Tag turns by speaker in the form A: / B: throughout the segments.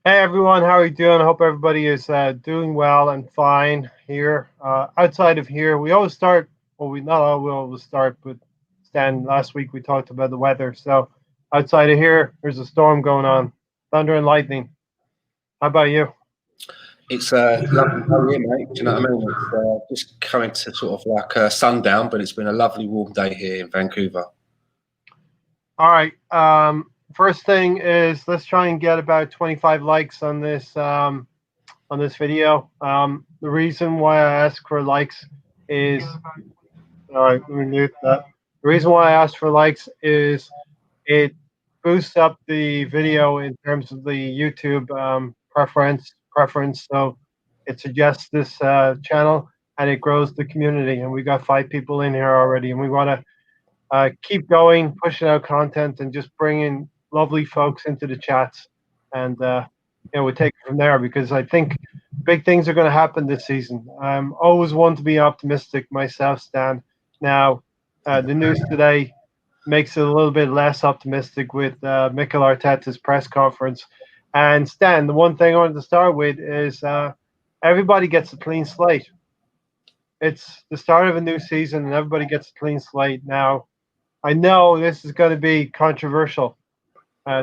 A: Hey everyone, how are you doing? I hope everybody is doing well and fine here. Outside of here, we always start. Well, we not all we always start, but Stan, last week we talked about the weather. So outside of here, there's a storm going on, thunder and lightning. How about you?
B: It's a lovely day here, mate. Do you know what I mean? It's just coming to sort of like sundown, but it's been a lovely warm day here in Vancouver.
A: All right. First thing is let's try and get about 25 likes on this video. The reason why I ask for likes is all right. Let me mute that. The reason why I asked for likes is it boosts up the video in terms of the YouTube preference. So it suggests this channel and it grows the community. And we got 5 people in here already, and we want to keep going, pushing out content, and just bringing lovely folks into the chats. And we take it from there because I think big things are going to happen this season. I'm always one to be optimistic myself, Stan. Now, the news today makes it a little bit less optimistic with Mikel Arteta's press conference. And Stan, the one thing I wanted to start with is everybody gets a clean slate. It's the start of a new season, and everybody gets a clean slate. Now, I know this is going to be controversial,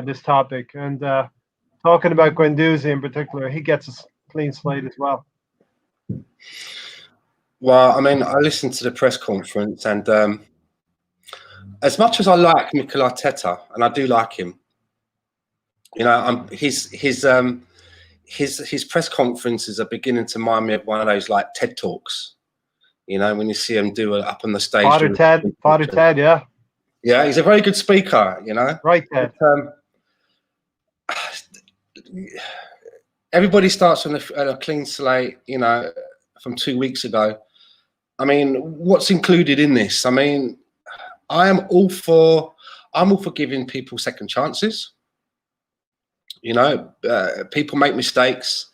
A: this topic, and talking about Guendouzi in particular, he gets a clean slate as well.
B: Well, I mean, I listened to the press conference, and as much as I like Mikel Arteta, and I do like him, you know, his press conferences are beginning to remind me of one of those like TED talks. You know, when you see him do it up on the stage.
A: Father Ted, yeah.
B: Yeah, he's a very good speaker, you know.
A: Right, Ted.
B: But, everybody starts on a clean slate, you know, from 2 weeks ago. I mean, what's included in this? I mean, I'm all for giving people second chances. You know, people make mistakes.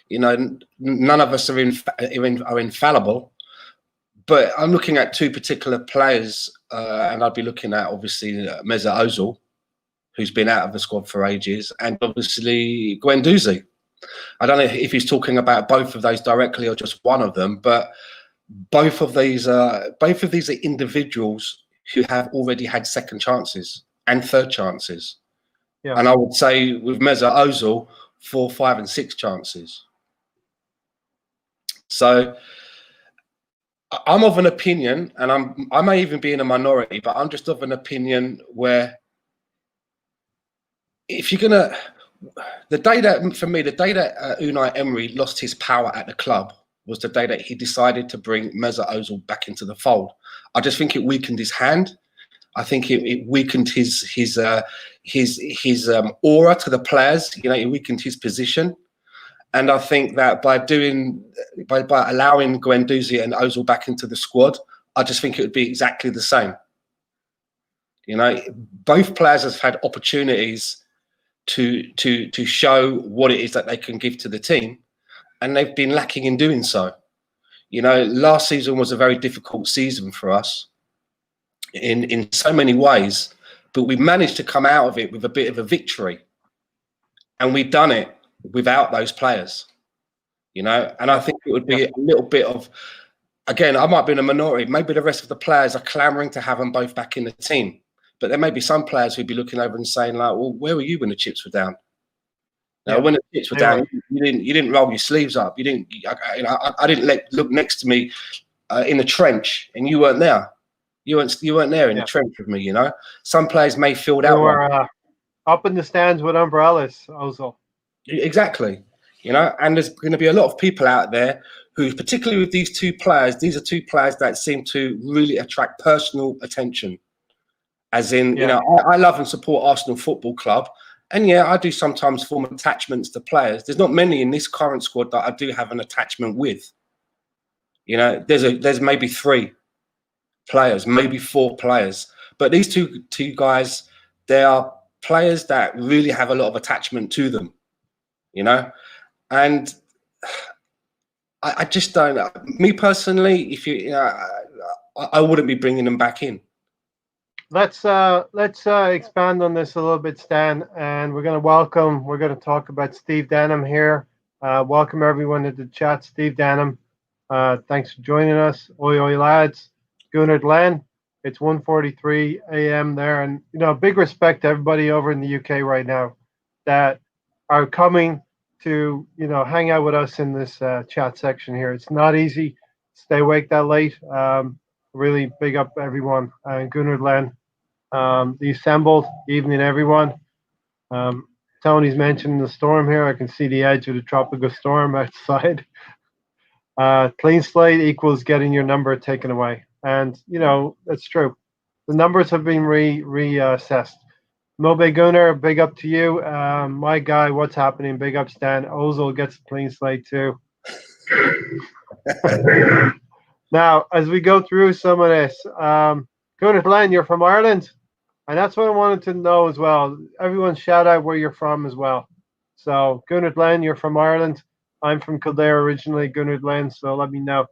B: You know, none of us are infallible. But I'm looking at two particular players, and I'd be looking at obviously Mesut Ozil, who's been out of the squad for ages, and obviously Guendouzi. I don't know if he's talking about both of those directly or just one of them, but both of these are individuals who have already had second chances and third chances. Yeah. And I would say with Mesut Ozil, 4, 5, and 6 chances. So I'm of an opinion, and I may even be in a minority, but I'm just of an opinion where if you're gonna, the day that Unai Emery lost his power at the club was the day that he decided to bring Mesut Ozil back into the fold. I just think it weakened his hand. I think it weakened his aura to the players. You know, it weakened his position. And I think that by allowing Guendouzi and Ozil back into the squad, I just think it would be exactly the same. You know, both players have had opportunities to show what it is that they can give to the team, and they've been lacking in doing so. You know, last season was a very difficult season for us in so many ways, but we managed to come out of it with a bit of a victory, and we've done it without those players, you know. And I think it would be a little bit of, again, I might be in a minority, maybe the rest of the players are clamoring to have them both back in the team, but there may be some players who'd be looking over and saying like, well, where were you when the chips were down? Now, when the chips were down, you didn't roll your sleeves up. You didn't, you know, I didn't look next to me in the trench, and you weren't there. You weren't there in the trench with me. You know, some players may feel that way.
A: Up in the stands with umbrellas, Ozil.
B: Exactly. You know, and there's going to be a lot of people out there who, particularly with these two players, these are two players that seem to really attract personal attention. As in, you know, I love and support Arsenal Football Club. And yeah, I do sometimes form attachments to players. There's not many in this current squad that I do have an attachment with. You know, there's maybe 3 players, maybe 4 players. But these two guys, they are players that really have a lot of attachment to them. You know, and I just don't. Me personally, if you know, I wouldn't be bringing them back in.
A: Let's expand on this a little bit, Stan, and we're going to talk about Steve Denham here. Welcome everyone to the chat. Steve Denham, thanks for joining us. Oi, oi, lads. Gunnar Glenn, it's 1:43 a.m. there, and big respect to everybody over in the UK right now that are coming to hang out with us in this chat section here. It's not easy to stay awake that late. Really big up everyone. Gunnar Glenn, the assembled evening, everyone. Tony's mentioning the storm here. I can see the edge of the tropical storm outside. Clean slate equals getting your number taken away, and that's true. The numbers have been reassessed. Mobe Gunnar, big up to you. My guy, what's happening? Big up, Stan. Ozil gets a clean slate too. Now, as we go through some of this, Gunnar Glenn, you're from Ireland, and that's what I wanted to know as well. Everyone shout out where you're from as well. So, Gunnar Glenn, you're from Ireland. I'm from Kildare originally, Gunnar Glenn, so let me know.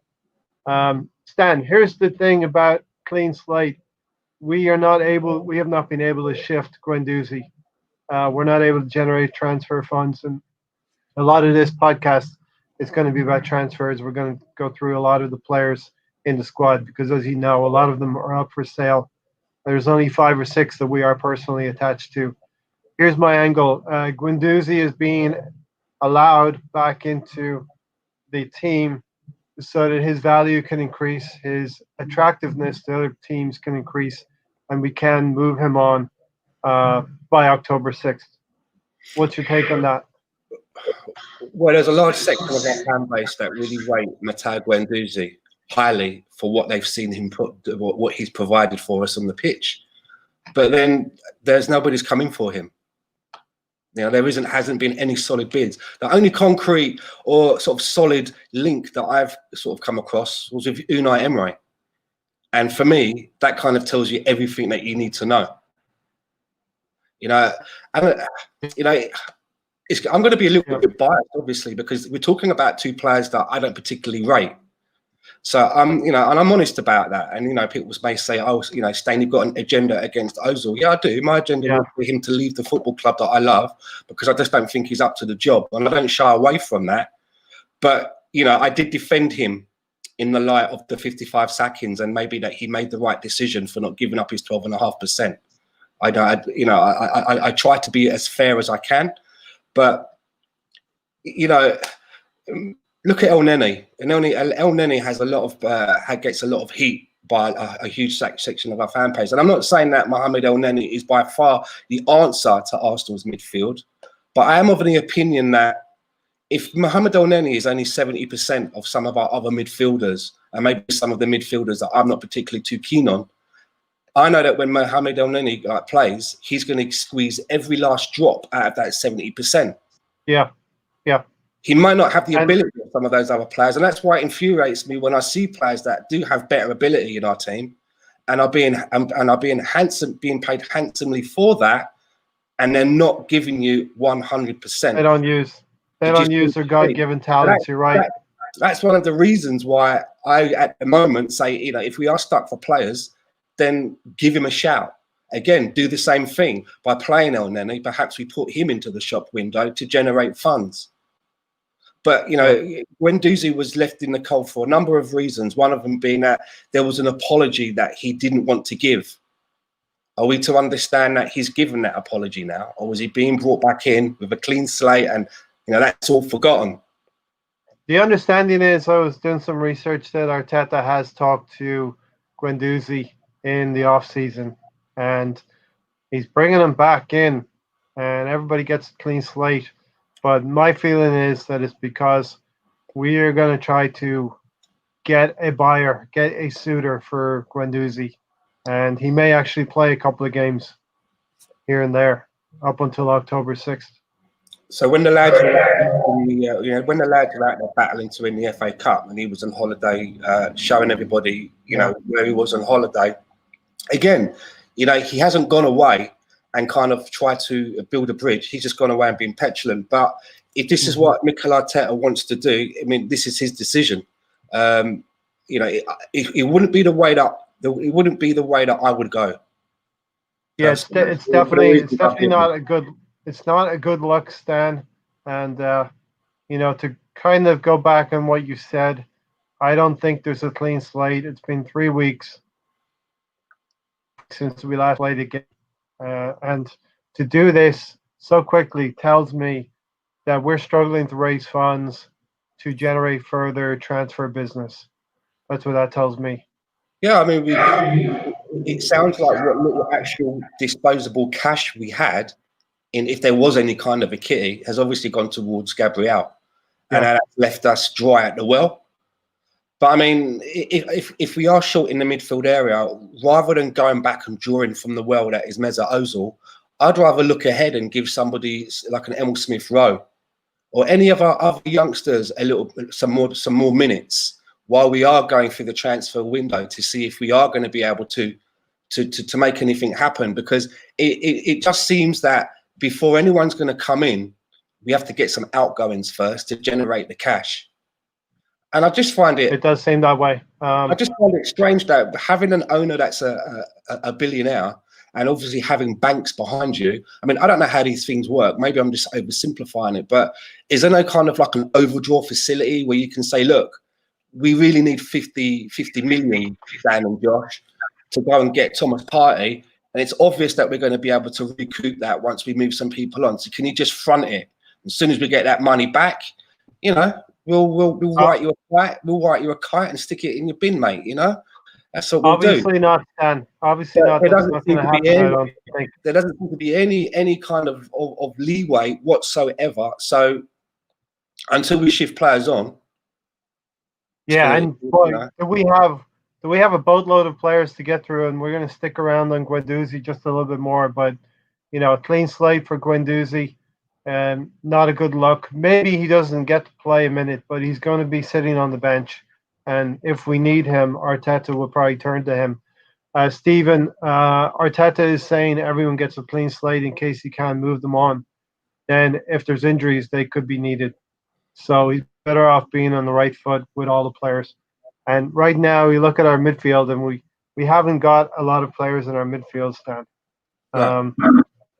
A: Stan, here's the thing about clean slate. We have not been able to shift Guendouzi. We're not able to generate transfer funds, and a lot of this podcast is going to be about transfers. We're going to go through a lot of the players in the squad because, as you know, a lot of them are up for sale. There's only 5 or 6 that we are personally attached to. Here's my angle. Guendouzi is being allowed back into the team so that his value can increase, his attractiveness to other teams can increase, and we can move him on by October 6th. What's your take on that?
B: Well, there's a large section of our fan base that really rate Matteo Guendouzi highly for what they've seen him what he's provided for us on the pitch. But then there's nobody's coming for him. There hasn't been any solid bids. The only concrete or sort of solid link that I've sort of come across was with Unai Emery. And for me, that kind of tells you everything that you need to know. I'm going to be a little bit biased, obviously, because we're talking about 2 players that I don't particularly rate. So and I'm honest about that. And people may say, "Oh, Stan, you've got an agenda against Ozil." Yeah, I do. My agenda is for him to leave the football club that I love because I just don't think he's up to the job, and I don't shy away from that. But I did defend him in the light of the 55 sackings, and maybe that he made the right decision for not giving up his 12.5%. I try to be as fair as I can, but look at El Neni. And El Neni has a lot of gets a lot of heat by a huge section of our fan base. And I'm not saying that Mohamed El Neni is by far the answer to Arsenal's midfield, but I am of the opinion that if Mohamed El Neni is only 70% of some of our other midfielders, and maybe some of the midfielders that I'm not particularly too keen on, I know that when Mohamed El Neni plays, he's going to squeeze every last drop out of that 70%.
A: Yeah.
B: He might not have the ability of some of those other players, and that's why it infuriates me when I see players that do have better ability in our team and are being paid handsomely for that, and they're not giving you 100%.
A: They don't use their God-given talents. You're right.
B: That's one of the reasons why I, at the moment, say if we are stuck for players, then give him a shout. Again, do the same thing by playing El Neni. Perhaps we put him into the shop window to generate funds. But, Guendouzi was left in the cold for a number of reasons, one of them being that there was an apology that he didn't want to give. Are we to understand that he's given that apology now? Or was he being brought back in with a clean slate and, that's all forgotten?
A: The understanding is, I was doing some research that Arteta has talked to Guendouzi in the off-season, and he's bringing him back in, and everybody gets a clean slate. But my feeling is that it's because we are going to try to get a suitor for Guendouzi, and he may actually play a couple of games here and there up until October 6th.
B: So when the lads were out there battling to win the FA Cup, and he was on holiday, showing everybody, where he was on holiday. Again, he hasn't gone away and kind of try to build a bridge. He's just gone away and been petulant. But if this is what Mikel Arteta wants to do, I mean, this is his decision. It wouldn't be the way that I would go.
A: Yeah,
B: personally.
A: it's
B: For the
A: definitely
B: reasons I've given.
A: not a good look, Stan. And to kind of go back on what you said, I don't think there's a clean slate. It's been 3 weeks since we last played again, and to do this so quickly tells me that we're struggling to raise funds to generate further transfer business. That's what that tells me.
B: Yeah, I mean, it sounds like what little actual disposable cash we had, in if there was any kind of a kitty, has obviously gone towards Gabriel, and
A: Yeah,
B: that's left us dry at the well. But I mean, if we are short in the midfield area, rather than going back and drawing from the well that is Mesut Ozil, I'd rather look ahead and give somebody like an Emil Smith Rowe or any of our other youngsters some more minutes while we are going through the transfer window to see if we are going to be able to make anything happen. Because it just seems that before anyone's going to come in, we have to get some outgoings first to generate the cash. And I just find
A: it does seem that way.
B: I just find it strange that having an owner that's a billionaire and obviously having banks behind you. I mean, I don't know how these things work. Maybe I'm just oversimplifying it, but is there no kind of like an overdraw facility where you can say, look, we really need 50 million, Dan and Josh, to go and get Thomas Partey. And it's obvious that we're going to be able to recoup that once we move some people on. So can you just front it? As soon as we get that money back, you know, we'll write you a kite. We'll write you a kite and stick it in your bin, mate. You know, that's what we'll do.
A: Obviously not, Stan. Obviously
B: But
A: not. That's not going to happen. I don't think.
B: there doesn't seem to be any kind of leeway whatsoever. So until we shift players on,
A: Yeah,
B: gonna,
A: and boy, do we have a boatload of players to get through, and we're going to stick around on Guendouzi just a little bit more. But a clean slate for Guendouzi, and not a good look. Maybe he doesn't get to play a minute, but he's going to be sitting on the bench, and if we need him, Arteta will probably turn to him. Stephen, Arteta is saying everyone gets a clean slate in case he can't move them on. Then, if there's injuries, they could be needed. So he's better off being on the right foot with all the players. And right now, we look at our midfield, and we haven't got a lot of players in our midfield stand.
B: no.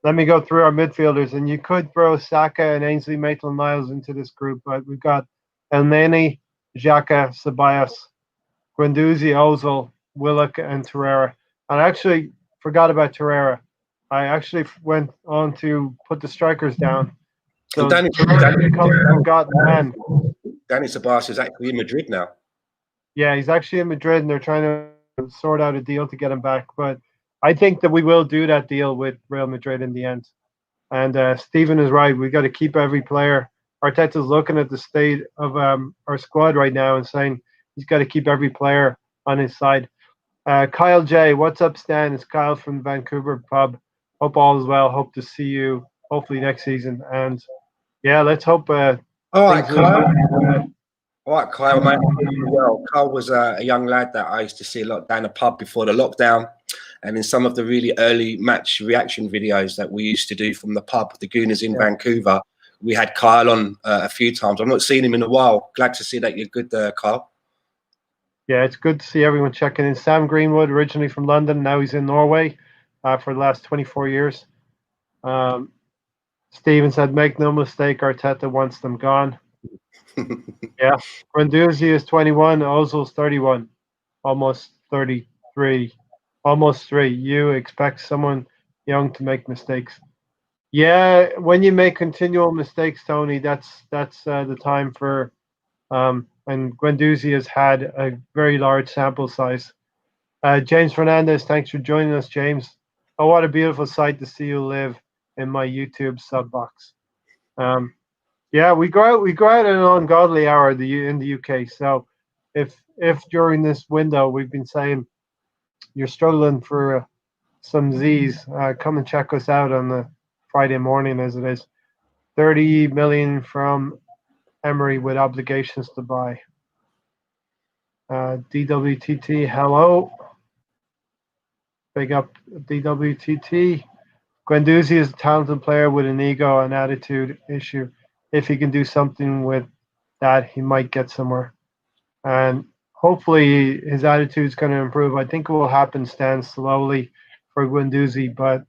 A: Let me go through our midfielders, and you could throw Saka and Ainsley Maitland-Niles into this group, but we've got Elneny, Xhaka, Ceballos, Guendouzi, Ozil, Willock, and Torreira. And I actually forgot about Torreira. I actually went on to put the strikers down. So
B: Danny
A: becomes a forgotten man.
B: Ceballos is actually in Madrid now.
A: Yeah, he's actually in Madrid, and they're trying to sort out a deal to get him back. But I think that we will do that deal with Real Madrid in the end. And Stephen is right. We got to keep every player. Arteta's looking at the state of our squad right now and saying he's got to keep every player on his side. Kyle J, what's up, Stan? It's Kyle from the Vancouver pub. Hope all is well. Hope to see you hopefully next season. And yeah, let's hope.
B: All right, Kyle. All right, Kyle, mate. Well, Kyle was a young lad that I used to see a lot down the pub before the lockdown. And in some of the really early match reaction videos that we used to do from the pub, the Gooners in Vancouver, we had Kyle on a few times. I've not seen him in a while. Glad to see that you're good, Kyle.
A: Yeah, it's good to see everyone checking in. Sam Greenwood, originally from London, now he's in Norway for the last 24 years. Steven said, make no mistake, Arteta wants them gone. Yeah, Guendouzi is 21, Ozil's 31, almost 33, almost 3. You expect someone young to make mistakes. Yeah, when you make continual mistakes, Tony, that's the time for and Guendouzi has had a very large sample size. James Fernandez, thanks for joining us, James. Oh, what a beautiful sight to see you live in my YouTube sub box. Yeah, we go out at an ungodly hour in the UK. So if during this window we've been saying you're struggling for some Z's, come and check us out on the Friday morning as it is. 30 million from Emery with obligations to buy. DWTT, hello. Big up DWTT. Guendouzi is a talented player with an ego and attitude issue. If he can do something with that, he might get somewhere. And hopefully his attitude is going to improve. I think it will happen, Stan, slowly for Guendouzi, but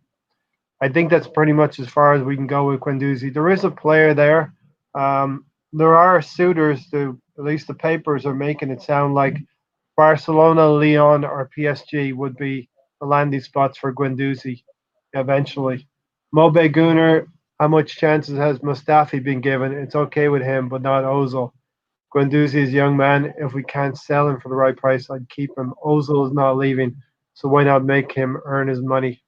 A: I think that's pretty much as far as we can go with Guendouzi. There is a player there. There are suitors to, at least the papers are making it sound like Barcelona, Lyon, or PSG would be the landing spots for Guendouzi eventually. Mobe Gunnar, how much chances has Mustafi been given? It's okay with him, but not Ozil. Guendouzi is a young man. If we can't sell him for the right price, I'd keep him. Ozil is not leaving, so why not make him earn his money?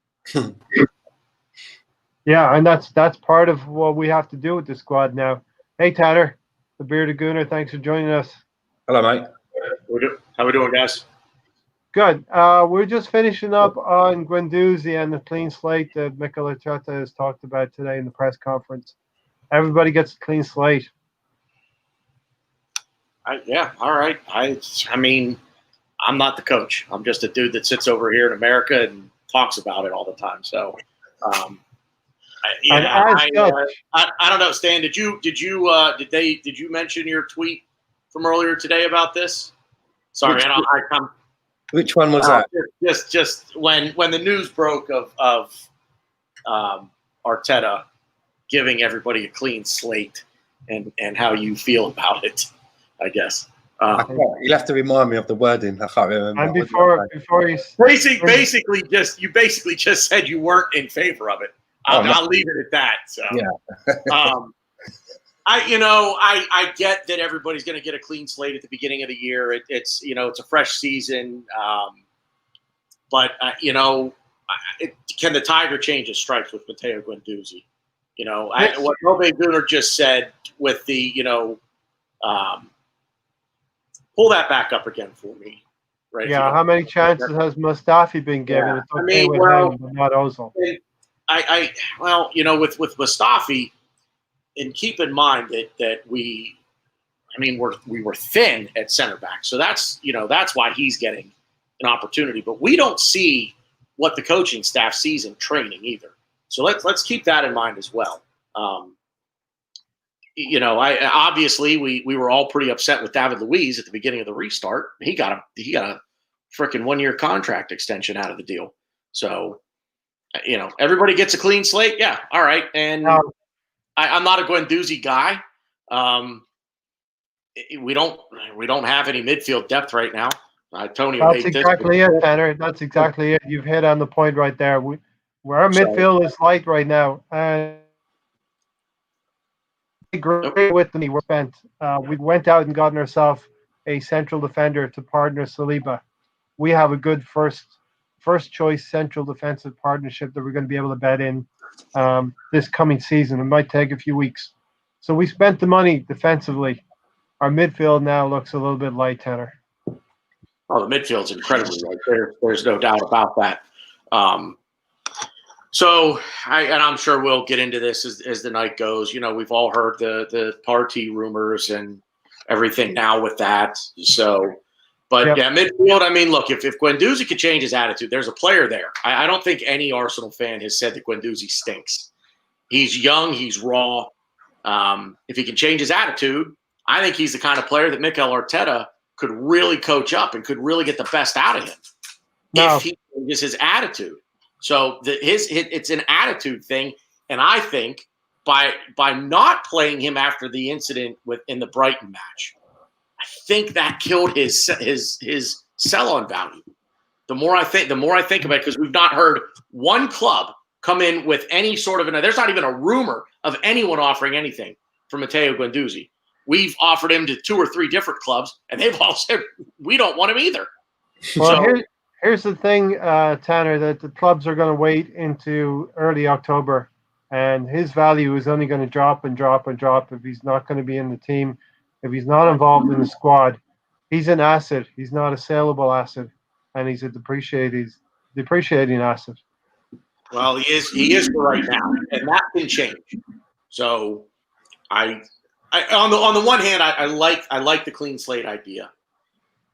A: Yeah, and that's part of what we have to do with the squad now. Hey, Tanner, the bearded Gooner, thanks for joining us.
B: Hello, mate.
C: How we doing, guys?
A: Good. We're just finishing up on Guendouzi and the clean slate that Mikel Arteta has talked about today in the press conference. Everybody gets a clean slate.
C: Yeah, all right. I mean, I'm not the coach. I'm just a dude that sits over here in America and talks about it all the time. So, I don't know, Stan. Did you mention your tweet from earlier today about this? Sorry,
B: Which one was that?
C: Just when the news broke of Arteta giving everybody a clean slate and how you feel about it, I guess.
B: You'll have to remind me of the wording. I can't remember.
A: And before he's
C: basically just said you weren't in favor of it. I'll leave it at that. So yeah. I get that everybody's going to get a clean slate at the beginning of the year. It's a fresh season. But can the Tiger change his stripes with Matteo Guendouzi? What Mobe Gunnar just said with the, pull that back up again for me. Right.
A: Yeah. How many chances has Mustafi been given?
C: Yeah.
A: It's okay with him, but not Ozil.
C: With Mustafi, and keep in mind that we were thin at center back. So that's why he's getting an opportunity. But we don't see what the coaching staff sees in training either. So let's keep that in mind as well. Obviously we were all pretty upset with David Luiz at the beginning of the restart. He got a freaking 1-year contract extension out of the deal. So, everybody gets a clean slate. Yeah. All right. And I'm not a Guendouzi guy. We don't have any midfield depth right now. Tony,
A: that's exactly it, Tanner. That's exactly it. You've hit on the point right there. Where our midfield is light right now, and I agree with me. We went out and gotten ourselves a central defender to partner Saliba. We have a good first choice central defensive partnership that we're going to be able to bet in this coming season. It might take a few weeks. So we spent the money defensively. Our midfield now looks a little bit light, Tanner.
C: Oh, the midfield's incredibly light. There's no doubt about that. So I'm sure we'll get into this as the night goes. We've all heard the party rumors and everything now with that. So, but yeah, midfield. Look, if Guendouzi could change his attitude, there's a player there. I don't think any Arsenal fan has said that Guendouzi stinks. He's young. He's raw. If he can change his attitude, I think he's the kind of player that Mikel Arteta could really coach up and could really get the best out of him if he changes his attitude. So it's an attitude thing, and I think by not playing him after the incident in the Brighton match, I think that killed his sell-on value. The more I think about it, because we've not heard one club come in with any sort of there's not even a rumor of anyone offering anything for Matteo Guendouzi. We've offered him to 2 or 3 different clubs, and they've all said we don't want him either.
A: Well, here's the thing, Tanner, that the clubs are going to wait into early October, and his value is only going to drop and drop and drop if he's not going to be in the team, if he's not involved in the squad. He's an asset. He's not a saleable asset, and he's a depreciating asset.
C: Well, he is for right now, and that can change. So, on the one hand, I like the clean slate idea.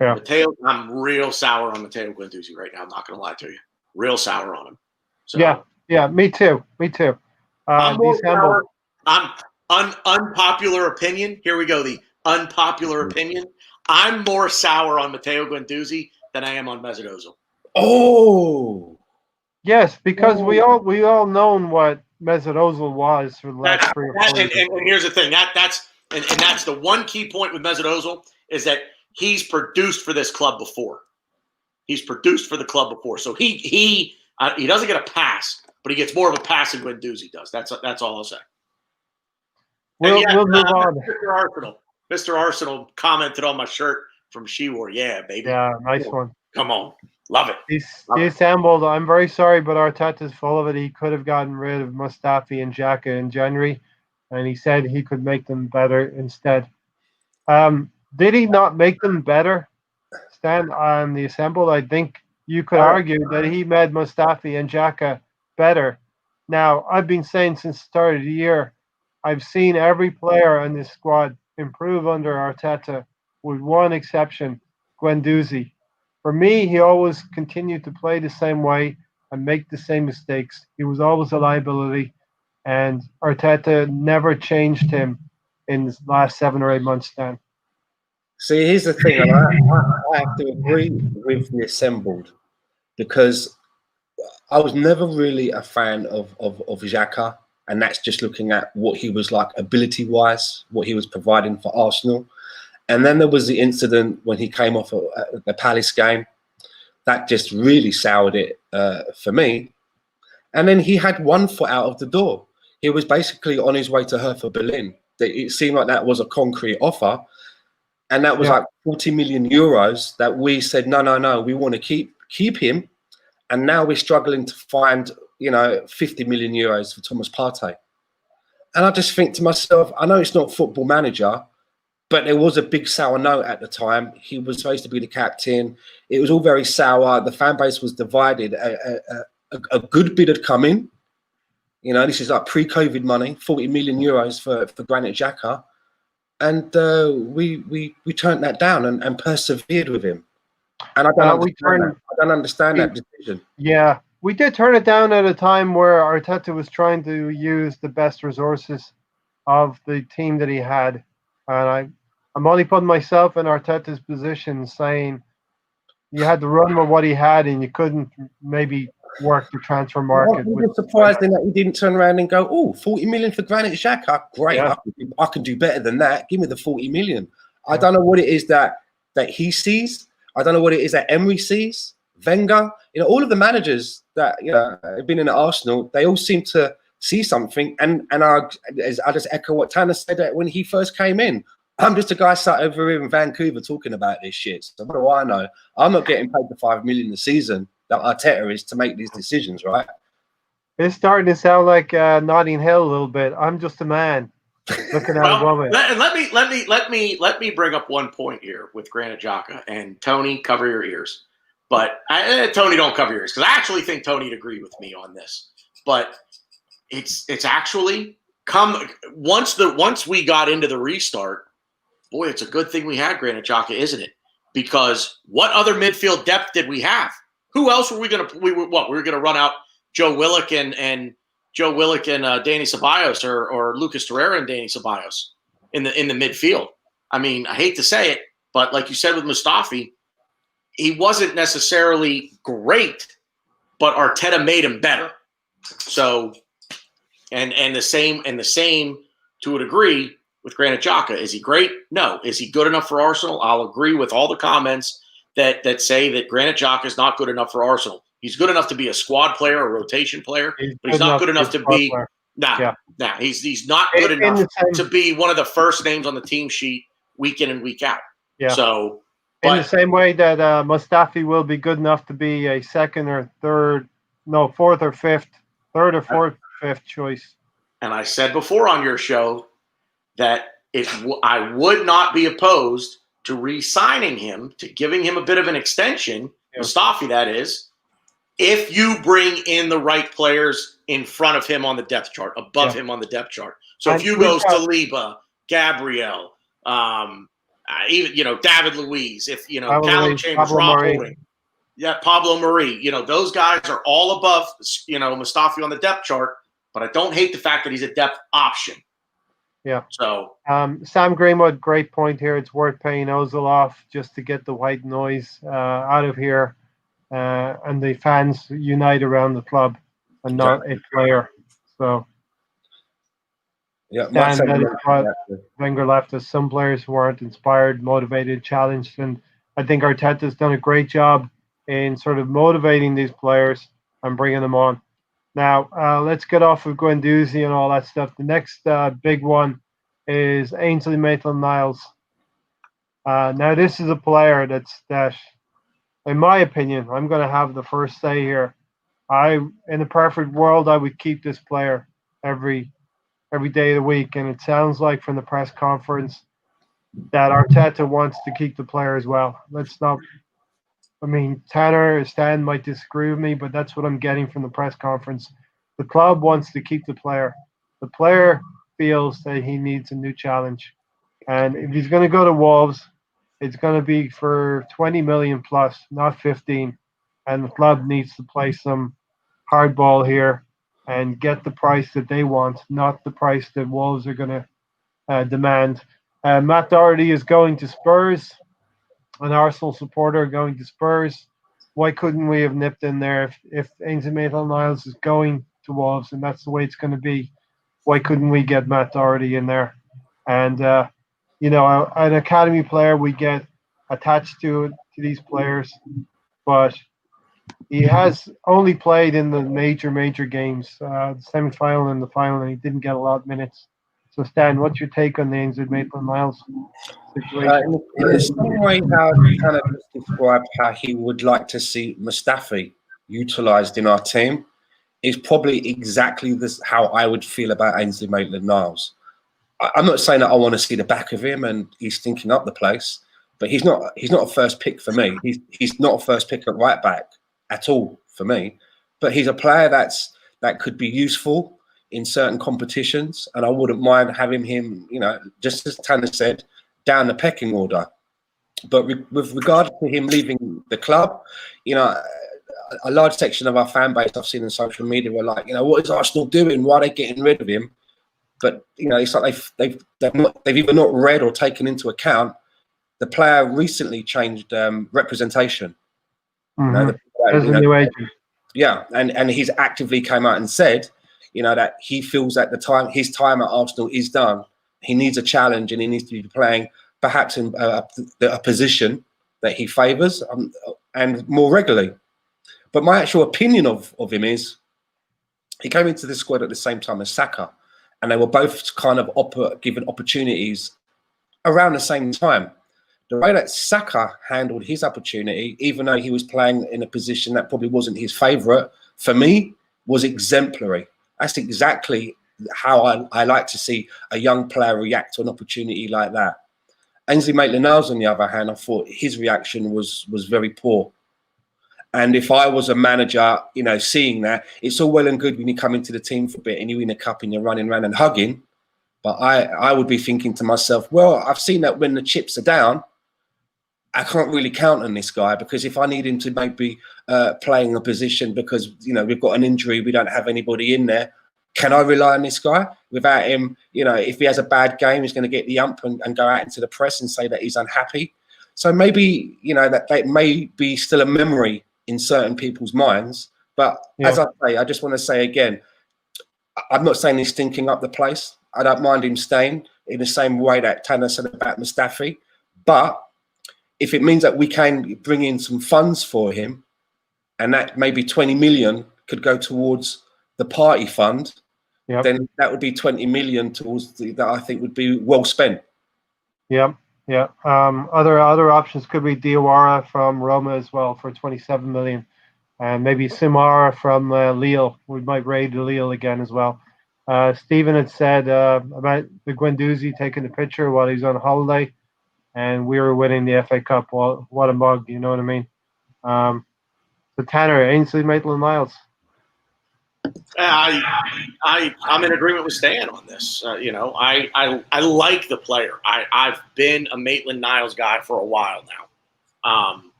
A: Yeah.
C: Matteo, I'm real sour on Matteo Guendouzi right now. I'm not going to lie to you. Real sour on him. So,
A: yeah, me too.
C: I'm more sour. Unpopular opinion. Here we go. The unpopular opinion. I'm more sour on Matteo Guendouzi than I am on Mesut Ozil.
B: Oh.
A: Yes, because we all known what Mesut Ozil was for the last 3 or 4 years.
C: And here's the thing that's the one key point with Mesut Ozil is that he's produced for this club before. He's produced for the club before, so he doesn't get a pass, but he gets more of a pass than Guendouzi does. That's all I'll say.
A: We'll move on.
C: Mr. Arsenal commented on my shirt from She-War. Yeah, baby.
A: Yeah, nice one.
C: Come on. Love it.
A: He assembled. I'm very sorry, but Arteta's full of it. He could have gotten rid of Mustafi and Xhaka in January, and he said he could make them better instead. Did he not make them better, Stan, on the assembled? I think you could argue that he made Mustafi and Xhaka better. Now, I've been saying since the start of the year, I've seen every player in this squad improve under Arteta, with one exception, Guendouzi. For me, he always continued to play the same way and make the same mistakes. He was always a liability, and Arteta never changed him in the last 7 or 8 months, Stan.
B: See, here's the thing, and I have to agree with the assembled, because I was never really a fan of Xhaka, and that's just looking at what he was like ability-wise, what he was providing for Arsenal. And then there was the incident when he came off the Palace game. That just really soured it for me. And then he had one foot out of the door. He was basically on his way to Hertha Berlin. It seemed like that was a concrete offer. And that was like 40 million euros that we said, no, we want to keep him. And now we're struggling to find, 50 million euros for Thomas Partey. And I just think to myself, I know it's not Football Manager, but there was a big sour note at the time. He was supposed to be the captain. It was all very sour. The fan base was divided. A good bid had come in. This is like pre-COVID money, 40 million euros for Granit Xhaka. And we turned that down and persevered with him. And I don't understand that decision.
A: Yeah, we did turn it down at a time where Arteta was trying to use the best resources of the team that he had. And I'm only putting myself in Arteta's position, saying you had to run with what he had and you couldn't maybe work the transfer market.
B: I'm surprised in that he didn't turn around and go, 40 million for Granit Xhaka. Great, yeah. I can do better than that. Give me the 40 million. Yeah. I don't know what it is that he sees. I don't know what it is that Emery sees. Wenger, all of the managers that have been in Arsenal, they all seem to see something. And I just echo what Tanner said that when he first came in. I'm just a guy sat over here in Vancouver talking about this shit. So what do I know? I'm not getting paid the 5 million a season that Arteta is to make these decisions, right?
A: It's starting to sound like Notting Hill a little bit. I'm just a man looking at a woman.
C: Let me bring up one point here with Granit Xhaka, and Tony, cover your ears. But Tony, don't cover your ears, because I actually think Tony'd agree with me on this. But it's actually once we got into the restart. Boy, it's a good thing we had Granit Xhaka, isn't it? Because what other midfield depth did we have? Who else were we going to? We were going to run out Joe Willock and Danny Ceballos, or Lucas Torreira and Danny Ceballos in the midfield. I mean, I hate to say it, but like you said with Mustafi, he wasn't necessarily great, but Arteta made him better. So, and the same to a degree with Granit Xhaka. Is he great? No. Is he good enough for Arsenal? I'll agree with all the comments that say that Granit Xhaka is not good enough for Arsenal. He's good enough to be a squad player, a rotation player, but he's not good enough to be he's not good enough to be one of the first names on the team sheet week in and week out. Yeah. So
A: in the same way that Mustafi will be good enough to be a fourth or fifth choice.
C: And I said before on your show that I would not be opposed to re-signing him, to giving him a bit of an extension, Mustafi that is, if you bring in the right players in front of him on the depth chart, above him on the depth chart. So if you go Saliba, Gabriel, even David Luiz, if Callum Chambers, Rob Holding, Pablo Mari, those guys are all above Mustafi on the depth chart. But I don't hate the fact that he's a depth option.
A: Yeah.
C: So
A: Sam Greenwood, great point here. It's worth paying Ozil off just to get the white noise out of here. and the fans unite around the club and not a player. So,
B: Yeah,
A: Stan, that is what Wenger left us. Some players who aren't inspired, motivated, challenged, and I think Arteta's done a great job in sort of motivating these players and bringing them on. Now, let's get off of Guendouzi and all that stuff. The next big one is Ainsley Maitland-Niles. Now, this is a player that, in my opinion, I'm going to have the first say here. In a perfect world, I would keep this player every day of the week, and it sounds like from the press conference that Arteta wants to keep the player as well. Let's not. I mean, Tanner or Stan might disagree with me, but that's what I'm getting from the press conference. The club wants to keep the player. The player feels that he needs a new challenge. And if he's going to go to Wolves, it's going to be for 20 million plus, not 15. And the club needs to play some hardball here and get the price that they want, not the price that Wolves are going to demand. Matt Doherty is going to Spurs, an Arsenal supporter going to Spurs. Why couldn't we have nipped in there if Ainsley Maitland-Niles is going to Wolves and that's the way it's going to be? Why couldn't we get Matt Doherty in there? And an academy player, we get attached to these players, but he has only played in the major games, the semi-final and the final, and he didn't get a lot of minutes. So, Stan, what's your take on the Ainsley Maitland-Niles situation?
B: In the same way how kind of described how he would like to see Mustafi utilised in our team, is probably exactly this how I would feel about Ainsley Maitland-Niles. I'm not saying that I want to see the back of him and he's stinking up the place, but he's not a first pick for me. He's not a first pick at right back at all for me. But he's a player that could be useful in certain competitions, and I wouldn't mind having him, just as Tanner said, down the pecking order. But with regard to him leaving the club, a large section of our fan base I've seen on social media were like, what is Arsenal doing? Why are they getting rid of him? But it's like they've either not read or taken into account the player recently changed representation.
A: As a new agent.
B: Yeah, and he's actively came out and said, that he feels that his time at Arsenal is done. He needs a challenge and he needs to be playing perhaps in a position that he favours and more regularly. But my actual opinion of him is he came into the squad at the same time as Saka, and they were both kind of given opportunities around the same time. The way that Saka handled his opportunity, even though he was playing in a position that probably wasn't his favourite, for me, was exemplary. That's exactly how I like to see a young player react to an opportunity like that. Ainsley Maitland-Niles, on the other hand, I thought his reaction was very poor. And if I was a manager, seeing that, it's all well and good when you come into the team for a bit and you win a cup and you're running around and hugging. But I would be thinking to myself, well, I've seen that when the chips are down, I can't really count on this guy, because if I need him to maybe playing a position because, we've got an injury, we don't have anybody in there, can I rely on this guy? Without him, if he has a bad game, he's going to get the ump and go out into the press and say that he's unhappy. So maybe, that may be still a memory in certain people's minds. But as I say, I just want to say again, I'm not saying he's stinking up the place. I don't mind him staying in the same way that Tanner said about Mustafi. But if it means that we can bring in some funds for him, and that maybe 20 million could go towards the party fund, then that would be 20 million towards that I think would be well spent.
A: Yeah. Other options could be Diawara from Roma as well for 27 million, and maybe Simara from Lille. We might raid Lille again as well. Stephen had said about the Guendouzi taking the picture while he was on holiday, and we were winning the FA Cup. Well, what a mug, you know what I mean? So Tanner, Ainsley Maitland-Niles.
C: I'm in agreement with Stan on this. I like the player. I've been a Maitland-Niles guy for a while now.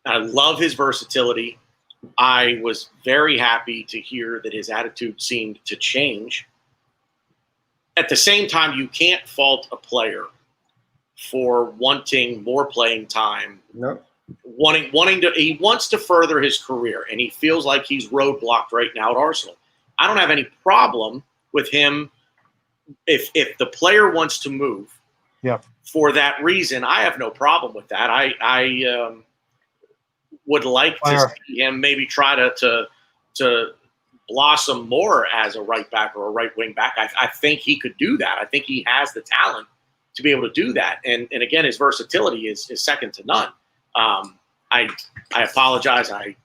C: I love his versatility. I was very happy to hear that his attitude seemed to change. At the same time, you can't fault a player for wanting more playing time he wants to further his career, and he feels like he's roadblocked right now at Arsenal. I don't have any problem with him if the player wants to move.
A: Yeah.
C: For that reason, I have no problem with that. I would like to see him maybe try to blossom more as a right back or a right wing back. I think he could do that. I think he has the talent to be able to do that. And again, his versatility is second to none. I apologize. I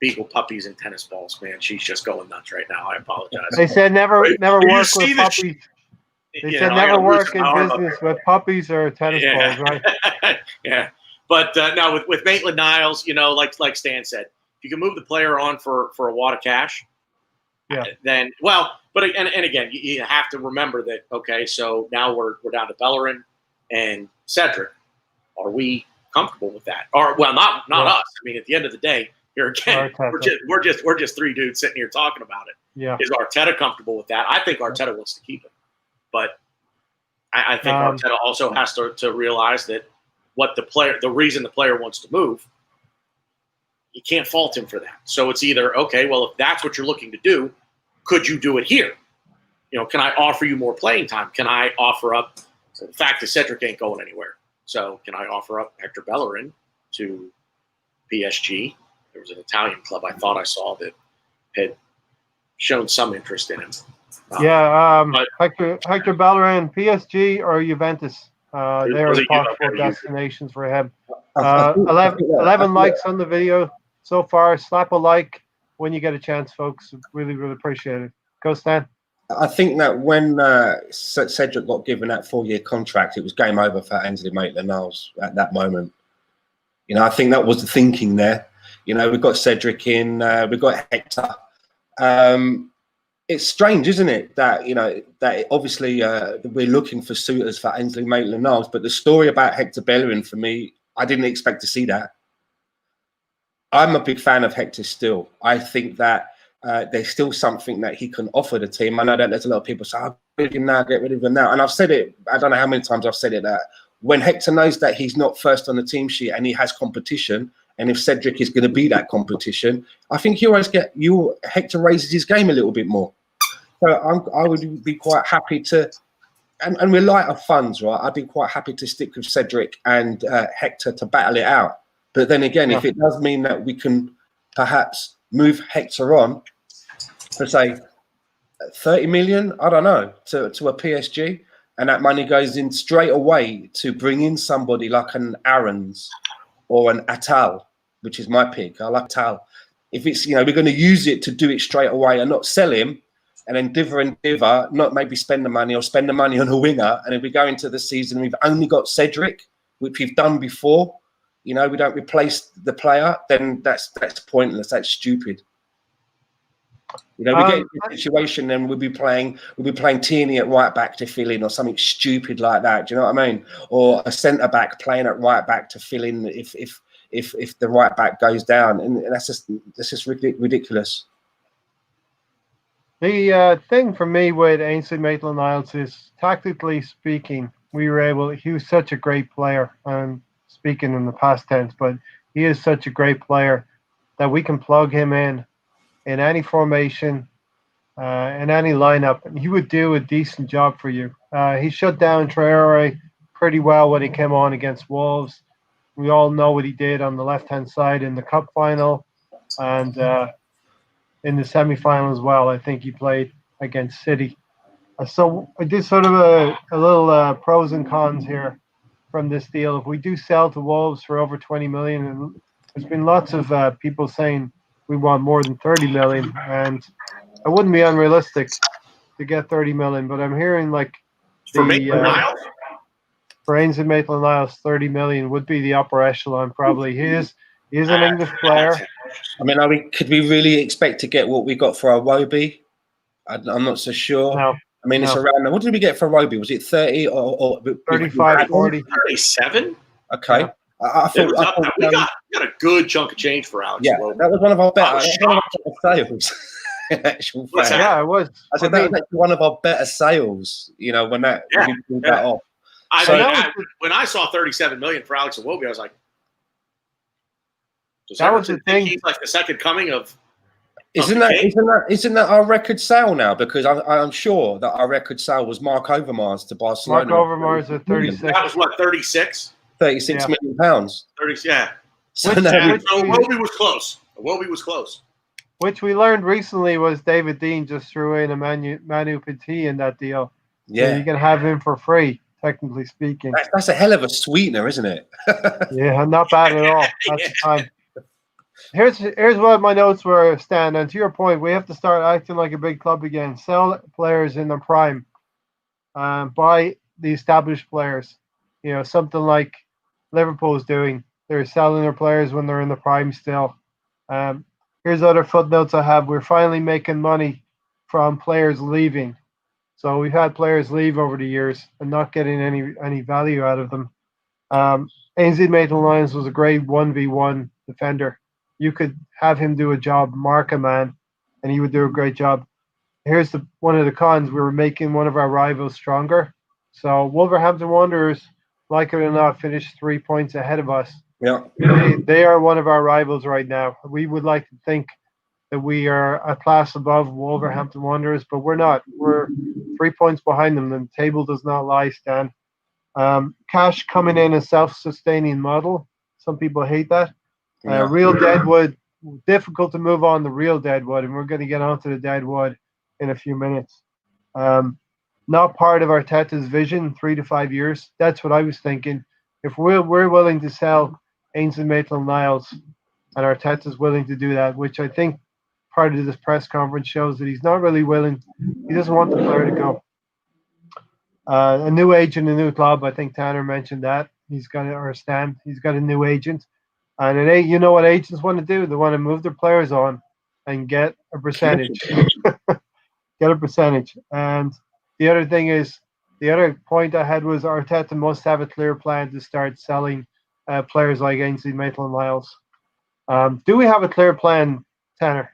C: beagle puppies and tennis balls, man. She's just going nuts right now. I apologize.
A: They said never work with puppies. They said never work in business with puppies or tennis balls, right?
C: Yeah. But now with Maitland-Niles, like Stan said, if you can move the player on for a wad of cash, then again, you have to remember that. Okay, so now we're down to Bellerin and Cedric. Are we comfortable with that? Or not us. I mean, at the end of the day, here again, we're just three dudes sitting here talking about it.
A: Yeah.
C: Is Arteta comfortable with that? I think Arteta wants to keep it, but I think Arteta also has to realize that the reason the player wants to move, you can't fault him for that. So it's either, okay, well, if that's what you're looking to do, could you do it here? Can I offer you more playing time? Can I offer up the fact that Cedric ain't going anywhere? So can I offer up Hector Bellerin to PSG? There was an Italian club I thought I saw that had shown some interest in him.
A: Hector Bellerin, PSG or Juventus. They are the possible destinations for him. 11 likes on the video so far. Slap a like when you get a chance, folks. Really, really appreciate it. Go, Stan.
B: I think that when Cedric got given that 4-year contract, it was game over for Ainsley Maitland-Niles at that moment. I think that was the thinking there. We've got Cedric in, we've got Hector. It's strange, isn't it, that that obviously we're looking for suitors for Ainsley Maitland-Niles, but the story about Hector Bellerin, for me, I didn't expect to see that. I'm a big fan of Hector still. I think that there's still something that he can offer the team. I know that there's a lot of people say, "Get rid of him now, get rid of him now," and I've said it. I don't know how many times I've said it, that when Hector knows that he's not first on the team sheet and he has competition, and if Cedric is going to be that competition, I think Hector raises his game a little bit more. So I would be quite happy to, and we're light of funds, right? I'd be quite happy to stick with Cedric and Hector to battle it out. But then again, if it does mean that we can perhaps move Hector on for, say, 30 million, I don't know, to a PSG, and that money goes in straight away to bring in somebody like an Aarons or an Atal, which is my pick. I like Atal. If it's, we're going to use it to do it straight away and not sell him, and then diver, not maybe spend the money or spend the money on a winger. And if we go into the season, we've only got Cedric, which we've done before. We don't replace the player, then that's pointless. That's stupid. We get into a situation, then we'll be playing Tierney at right back to fill in, or something stupid like that. Do you know what I mean? Or a centre back playing at right back to fill in if the right back goes down, and that's just ridiculous.
A: The thing for me with Ainsley Maitland-Niles is, tactically speaking, he was such a great player. I'm speaking in the past tense, but he is such a great player that we can plug him in any formation, in any lineup, and he would do a decent job for you. He shut down Traore pretty well when he came on against Wolves. We all know what he did on the left-hand side in the cup final, and in the semi-final as well. I think he played against City. So I did sort of a little pros and cons here from this deal. If we do sell to Wolves for over 20 million, and there's been lots of people saying we want more than 30 million, and it wouldn't be unrealistic to get 30 million, but I'm hearing like
C: for Maitland-Niles?
A: For Ainsley Maitland-Niles, 30 million would be the upper echelon probably. He is an English player.
B: I mean, could we really expect to get what we got for Iwobi? I'm not so sure.
A: No.
B: I mean, it's around. What did we get for Iwobi? Was it 30 or
A: 35, 40?
C: 37?
B: Okay.
A: Yeah.
B: I thought
C: we got a good chunk of change for Alex.
B: Yeah, that was one of our better sales. Actual fact.
A: Yeah, it was.
B: I said that was one of our better sales. When we pulled that off.
C: When I saw 37 million for Alex Iwobi, I was like, Does
A: That was
C: Everton
A: the
C: think
A: thing.
C: he's like the second coming of?
B: Isn't that our record sale now? Because I'm sure that our record sale was Mark Overmars to Barcelona.
A: Mark Overmars at 36.
C: That was what, 36?
B: 36 million pounds.
C: 30, yeah.
B: So
A: Which-
B: now,
A: which-
C: So Iwobi was close. Iwobi was close.
A: Which we learned recently was David Dean just threw in a Manu Petit in that deal. So
B: yeah,
A: you can have him for free, technically speaking.
B: that's a hell of a sweetener, isn't it?
A: Yeah, not bad at all. That's the time. Here's what my notes were, Stan. And to your point, we have to start acting like a big club again. Sell players in their prime. Buy the established players. You know, something like Liverpool's doing. They're selling their players when they're in the prime still. Here's other footnotes I have. We're finally making money from players leaving. So we've had players leave over the years and not getting any value out of them. Ainsley Maitland-Niles was a great 1v1 defender. You could have him do a job, mark a man, and he would do a great job. Here's one of the cons. We were making one of our rivals stronger. So Wolverhampton Wanderers, like it or not, finished 3 points ahead of us.
B: Yeah.
A: They are one of our rivals right now. We would like to think that we are a class above Wolverhampton Wanderers, but we're not. We're 3 points behind them. The table does not lie, Stan. Cash coming in a self-sustaining model. Some people hate that. Real Deadwood, difficult to move on the real Deadwood, and we're going to get onto the Deadwood in a few minutes. Not part of Arteta's vision, 3 to 5 years. That's what I was thinking. If we're willing to sell Ainsley Maitland-Niles, and Arteta's willing to do that, which I think part of this press conference shows that he's not really willing. He doesn't want the player to go. A new agent, a new club. I think Tanner mentioned that. He's got a new agent. And you know what agents want to do? They want to move their players on and get a percentage. Get a percentage. And the other thing is, the other point I had was Arteta must have a clear plan to start selling players like Ainsley Maitland-Niles. Do we have a clear plan, Tanner?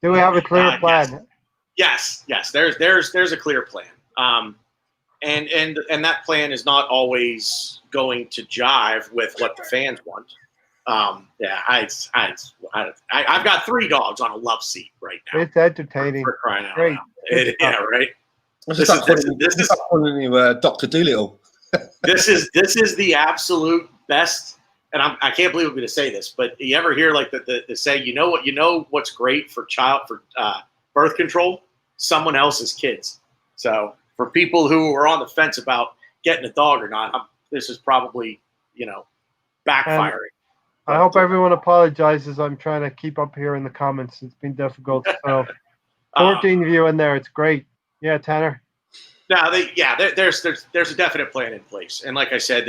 A: Do we have a clear plan?
C: Yes. There's a clear plan. And that plan is not always going to jive with what the fans want. I've got 3 dogs on a love seat right now.
A: It's entertaining.
C: For crying out
A: Great.
C: loud. Yeah, right.
B: This is calling you Dr. Doolittle.
C: This is the absolute best, and I can't believe I'm going to say this, but you ever hear like the say, you know what's great for birth control? Someone else's kids. So for people who are on the fence about getting a dog or not, this is probably backfiring.
A: I hope everyone apologizes. I'm trying to keep up here in the comments. It's been difficult. So 14 of you in there. It's great. Yeah, Tanner.
C: No, there's a definite plan in place, and like I said,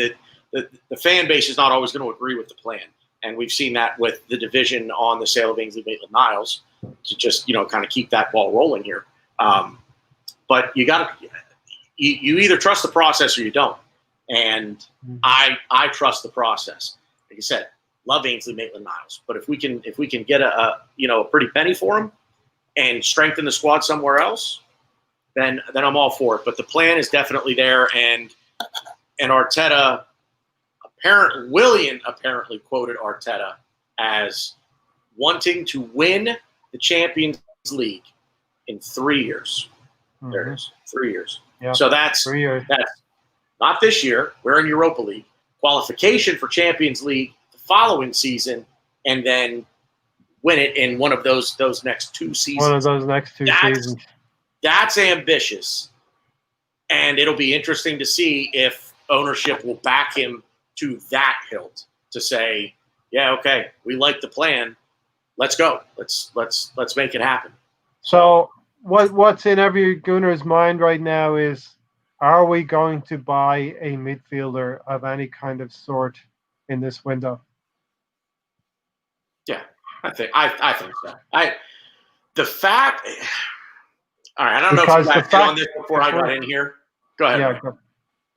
C: that the fan base is not always going to agree with the plan, and we've seen that with the division on the sale of Ainsley Maitland-Niles to just kind of keep that ball rolling here. But you either trust the process or you don't, and I trust the process. Like I said, love Ainsley Maitland-Niles, but if we can get a pretty penny for him and strengthen the squad somewhere else, then I'm all for it. But the plan is definitely there, and Arteta Willian apparently quoted Arteta as wanting to win the Champions League in 3 years. Mm-hmm. There it is, 3 years. Yeah. So that's
A: 3 years.
C: That's not this year. We're in Europa League. Qualification for Champions League the following season, and then win it in one of those next 2 seasons.
A: One of those next 2 seasons.
C: That's ambitious, and it'll be interesting to see if ownership will back him to that hilt to say, yeah, okay, we like the plan. Let's go. Let's make it happen.
A: So what's in every Gooner's mind right now is, are we going to buy a midfielder of any kind of sort in this window?
C: Yeah, I think so. The fact. All right, I don't know if you guys on this before I got in here. Go ahead. Yeah, go.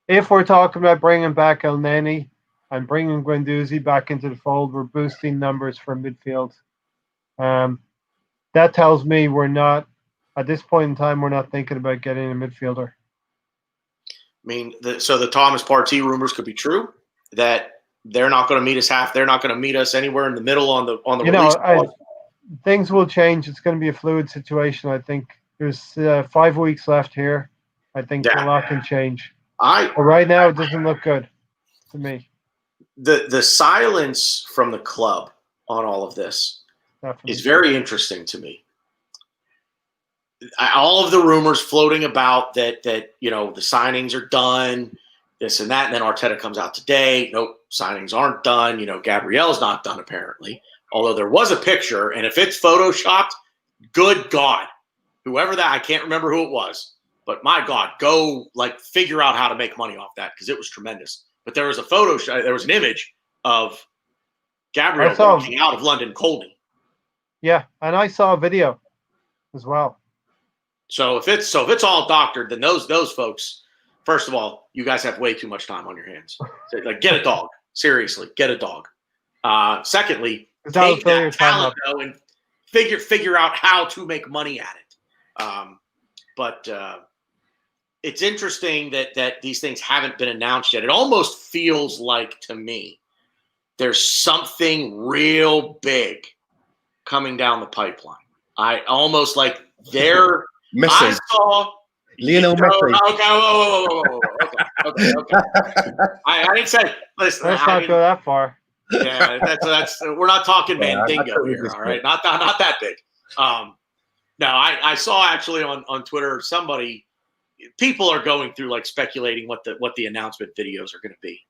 A: If we're talking about bringing back El Neni and bringing Guendouzi back into the fold, we're boosting numbers for midfield. That tells me we're not, at this point in time, we're not thinking about getting a midfielder.
C: I mean, so the Thomas Partey rumors could be true, that they're not going to meet us half. They're not going to meet us anywhere in the middle on the
A: You
C: release.
A: know, things will change. It's going to be a fluid situation. I think there's 5 weeks left here. I think a lot can change. But right now, it doesn't look good to me.
C: The silence from the club on all of this is very interesting to me. All of the rumors floating about that the signings are done, this and that, and then Arteta comes out today. Nope, signings aren't done. Gabriel's not done apparently. Although there was a picture, and if it's photoshopped, good God, whoever that, I can't remember who it was, but my God, go figure out how to make money off that because it was tremendous. But there was a there was an image of Gabriel walking out of London Colney.
A: Yeah, and I saw a video as well.
C: So if it's all doctored, then those folks, first of all, you guys have way too much time on your hands. Get a dog. Seriously, get a dog. Secondly, take that talent though and figure out how to make money at it. But it's interesting that these things haven't been announced yet. It almost feels like to me there's something real big coming down the pipeline. I almost like they're
B: Messi.
C: I saw
B: Lionel Messi.
C: Okay. I didn't say. Listen,
A: let's not go that far.
C: Yeah, that's we're not talking Mandingo here. All right, not that big. No, I saw actually on Twitter people are going through speculating what the announcement videos are going to be,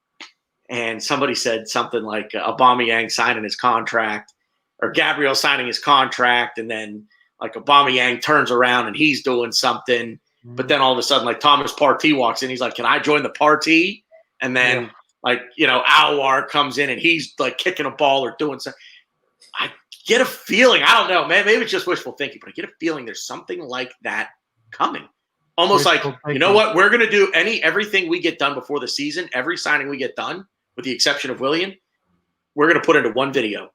C: and somebody said something like Aubameyang signing his contract or Gabriel signing his contract, and then Aubameyang turns around and he's doing something, but then all of a sudden Thomas Partey walks in, he's like, "Can I join the party?" And then Aouar comes in and he's kicking a ball or doing something. I get a feeling, I don't know, man, maybe it's just wishful thinking, but I get a feeling there's something like that coming. Almost you know what? We're going to do everything we get done before the season, every signing we get done, with the exception of Willian, we're going to put into one video,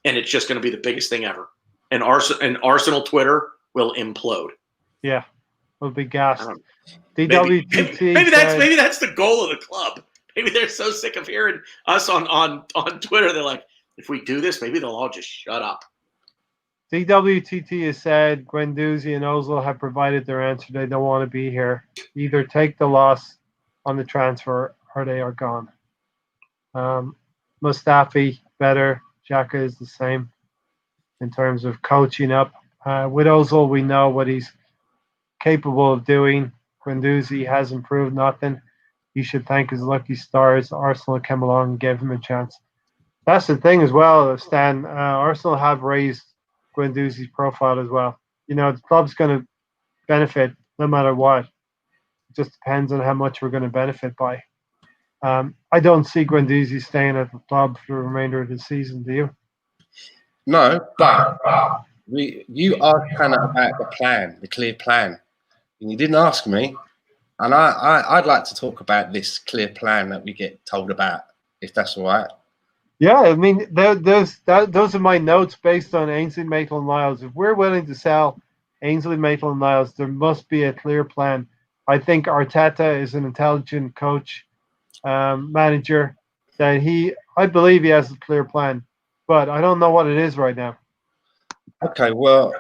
C: and it's just going to be the biggest thing ever. And Arsenal Twitter will implode.
A: Yeah, we'll be gassed.
C: DWTT. Maybe that's the goal of the club. Maybe they're so sick of hearing us on Twitter. They're like, if we do this, maybe they'll all just shut up.
A: DWTT has said Guendouzi and Ozil have provided their answer. They don't want to be here. Either take the loss on the transfer or they are gone. Mustafi, better. Xhaka is the same in terms of coaching up. With Ozil, we know what he's capable of doing. Guendouzi has improved nothing. He should thank his lucky stars. Arsenal came along and gave him a chance. That's the thing as well, Stan. Arsenal have raised Guendouzi's profile as well. The club's going to benefit no matter what. It just depends on how much we're going to benefit by. I don't see Guendouzi staying at the club for the remainder of the season, do you?
B: No, but you asked Hannah about the plan, the clear plan, and you didn't ask me. And I'd like to talk about this clear plan that we get told about, if that's all right.
A: Yeah, I mean, those are my notes based on Ainsley Maitland-Niles. If we're willing to sell Ainsley Maitland-Niles, there must be a clear plan. I think Arteta is an intelligent coach, manager, that I believe he has a clear plan, but I don't know what it is right now.
B: Okay, well,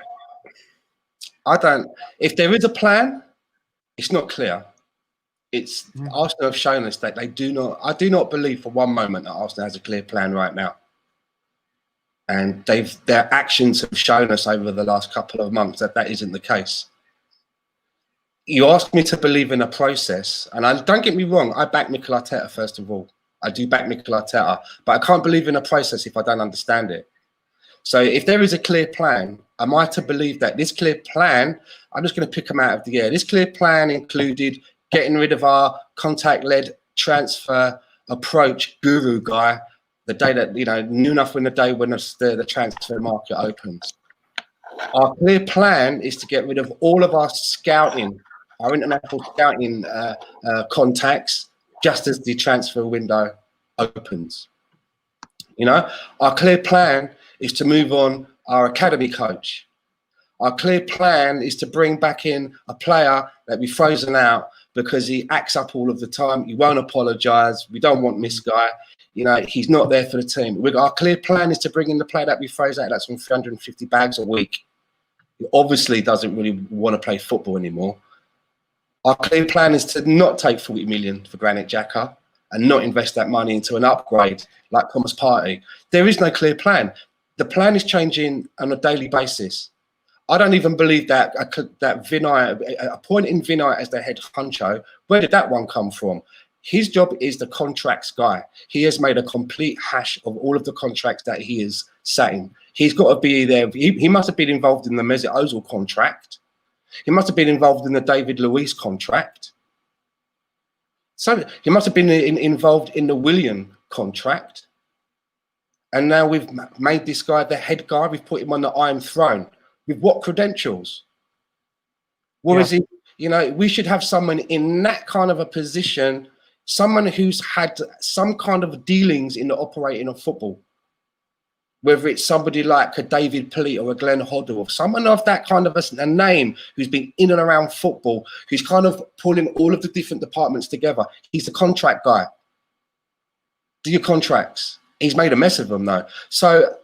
B: if there is a plan, it's not clear. Arsenal have shown us that I do not believe for one moment that Arsenal has a clear plan right now. And their actions have shown us over the last couple of months that isn't the case. You asked me to believe in a process, and don't get me wrong, I back Mikel Arteta first of all. I do back Mikel Arteta, but I can't believe in a process if I don't understand it. So if there is a clear plan, am I to believe that this clear plan, I'm just going to pick them out of the air. This clear plan included getting rid of our contact-led transfer approach guru guy the day that, new enough when the day when the transfer market opens. Our clear plan is to get rid of all of our scouting, our international scouting contacts, just as the transfer window opens. Our clear plan is to move on our academy coach. Our clear plan is to bring back in a player that we've frozen out because he acts up all of the time. He won't apologise. We don't want this guy. You know, he's not there for the team. Our clear plan is to bring in the player that we throws out that's on 350 bags a week. He obviously doesn't really want to play football anymore. Our clear plan is to not take 40 million for Granit Xhaka and not invest that money into an upgrade like Thomas Partey. There is no clear plan. The plan is changing on a daily basis. I don't even believe that Vinay, appointing Vinay as the head honcho, where did that one come from? His job is the contracts guy. He has made a complete hash of all of the contracts that he is sat in. He's got to be there. He must have been involved in the Mesut Ozil contract. He must have been involved in the David Luiz contract. So he must have been involved in the Willian contract. And now we've made this guy the head guy. We've put him on the Iron Throne. With what credentials? Whereas, you know, we should have someone in that kind of a position, someone who's had some kind of dealings in the operating of football. Whether it's somebody like a David Pleat or a Glenn Hoddle, or someone of that kind of a name who's been in and around football, who's kind of pulling all of the different departments together. He's the contract guy. Do your contracts. He's made a mess of them though. So,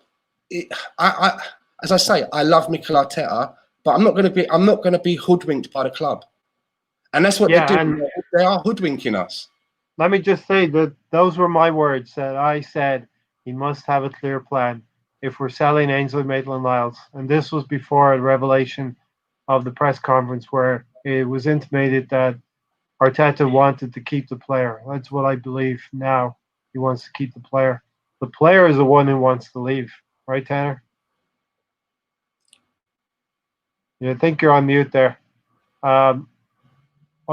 B: as I say, I love Mikel Arteta, but I'm not going to be hoodwinked by the club, and that's what they're doing. They are hoodwinking us.
A: Let me just say that those were my words. That I said he must have a clear plan if we're selling Ainsley Maitland-Niles, and this was before a revelation of the press conference where it was intimated that Arteta wanted to keep the player. That's what I believe now. He wants to keep the player. The player is the one who wants to leave, right, Tanner? Yeah, I think you're on mute there. I'll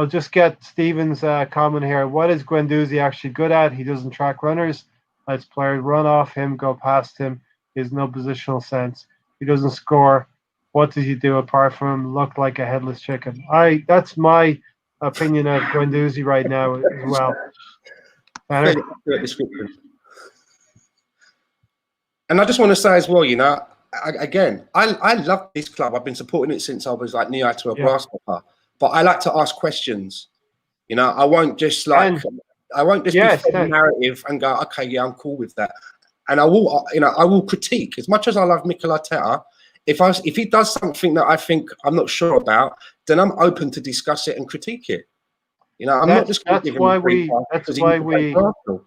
A: just get Stephen's comment here. What is Guendouzi actually good at? He doesn't track runners. Lets players run off him, go past him. He has no positional sense. He doesn't score. What does he do apart from look like a headless chicken? That's my opinion of Guendouzi right now as well.
B: Tanner? And I just want to say as well, you know, I love this club. I've been supporting it since I was like knee high to a grasshopper. But I like to ask questions. You know, I won't just be the narrative and go, okay, yeah, I'm cool with that. And I will critique as much as I love Mikel Arteta. If he does something that I think I'm not sure about, then I'm open to discuss it and critique it. You know, I'm not just going to give him a free pass because he needs to play for Arsenal.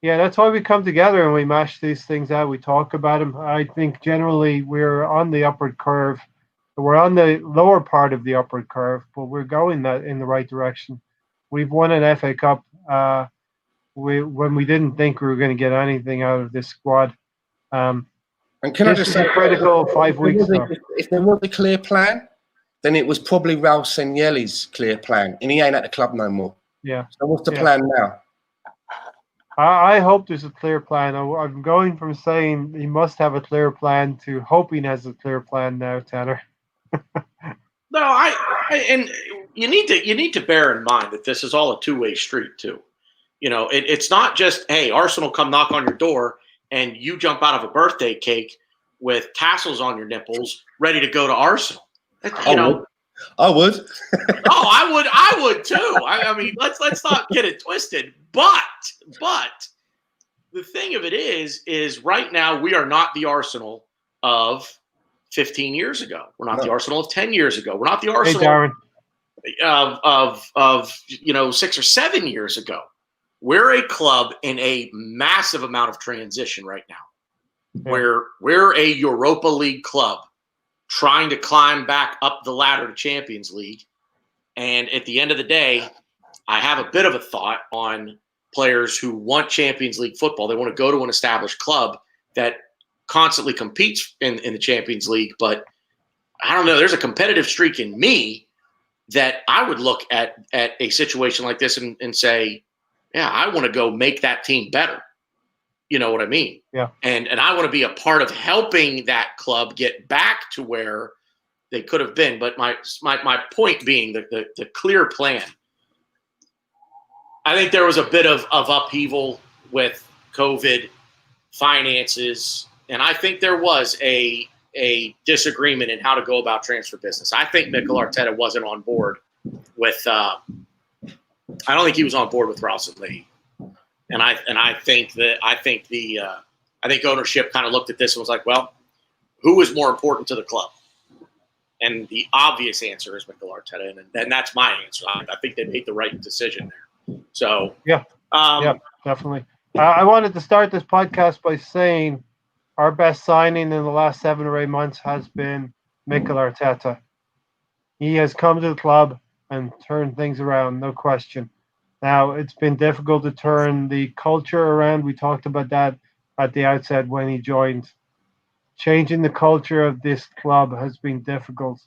A: Yeah, that's why we come together and we mash these things out. We talk about them. I think generally we're on the upward curve. We're on the lower part of the upward curve, but we're going in the right direction. We've won an FA Cup when we didn't think we were going to get anything out of this squad.
B: And can I just say,
A: critical 5 weeks ago.
B: If there was a clear plan, then it was probably Raul Sanllehi's clear plan, and he ain't at the club no more.
A: Yeah.
B: So what's the plan now?
A: I hope there's a clear plan. I'm going from saying he must have a clear plan to hoping he has a clear plan now, Tanner.
C: No, and you need to bear in mind that this is all a two-way street too. You know, it's not just, hey, Arsenal come knock on your door and you jump out of a birthday cake with tassels on your nipples, ready to go to Arsenal.
B: I would.
C: I would too. I mean, let's not get it twisted. But the thing of it is right now we are not the Arsenal of 15 years ago. We're not the Arsenal of 10 years ago. We're not the Arsenal of 6 or 7 years ago. We're a club in a massive amount of transition right now. Yeah. We're a Europa League club trying to climb back up the ladder to Champions League. And at the end of the day, I have a bit of a thought on players who want Champions League football. They want to go to an established club that constantly competes in the Champions League. But I don't know, there's a competitive streak in me that I would look at a situation like this and say, yeah, I want to go make that team better. You know what I mean?
A: Yeah.
C: And I want to be a part of helping that club get back to where they could have been. But my point being the clear plan. I think there was a bit of upheaval with COVID, finances, and I think there was a disagreement in how to go about transfer business. I think Mikel Arteta wasn't on board with I don't think he was on board with Raul Sanllehi. And I think ownership kind of looked at this and was like, well, who is more important to the club? And the obvious answer is Mikel Arteta, and that's my answer. I think they made the right decision there. So
A: yeah, definitely. I wanted to start this podcast by saying our best signing in the last 7 or 8 months has been Mikel Arteta. He has come to the club and turned things around, no question. Now, it's been difficult to turn the culture around. We talked about that at the outset when he joined. Changing the culture of this club has been difficult.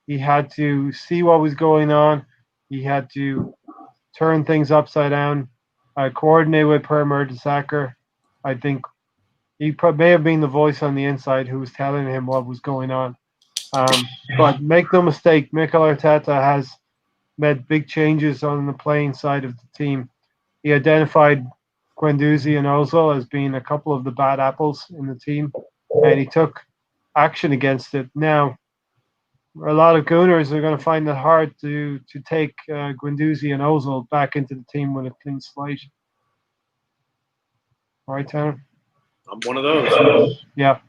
A: He had to see what was going on. He had to turn things upside down, coordinate with Per Mertesacker. I think he may have been the voice on the inside who was telling him what was going on. But make no mistake, Mikel Arteta has made big changes on the playing side of the team. He identified Guendouzi and Ozil as being a couple of the bad apples in the team, and he took action against it. Now, a lot of Gooners are going to find it hard to take Guendouzi and Ozil back into the team with a clean slate. All right, Tanner?
C: I'm one of those.
A: Yeah.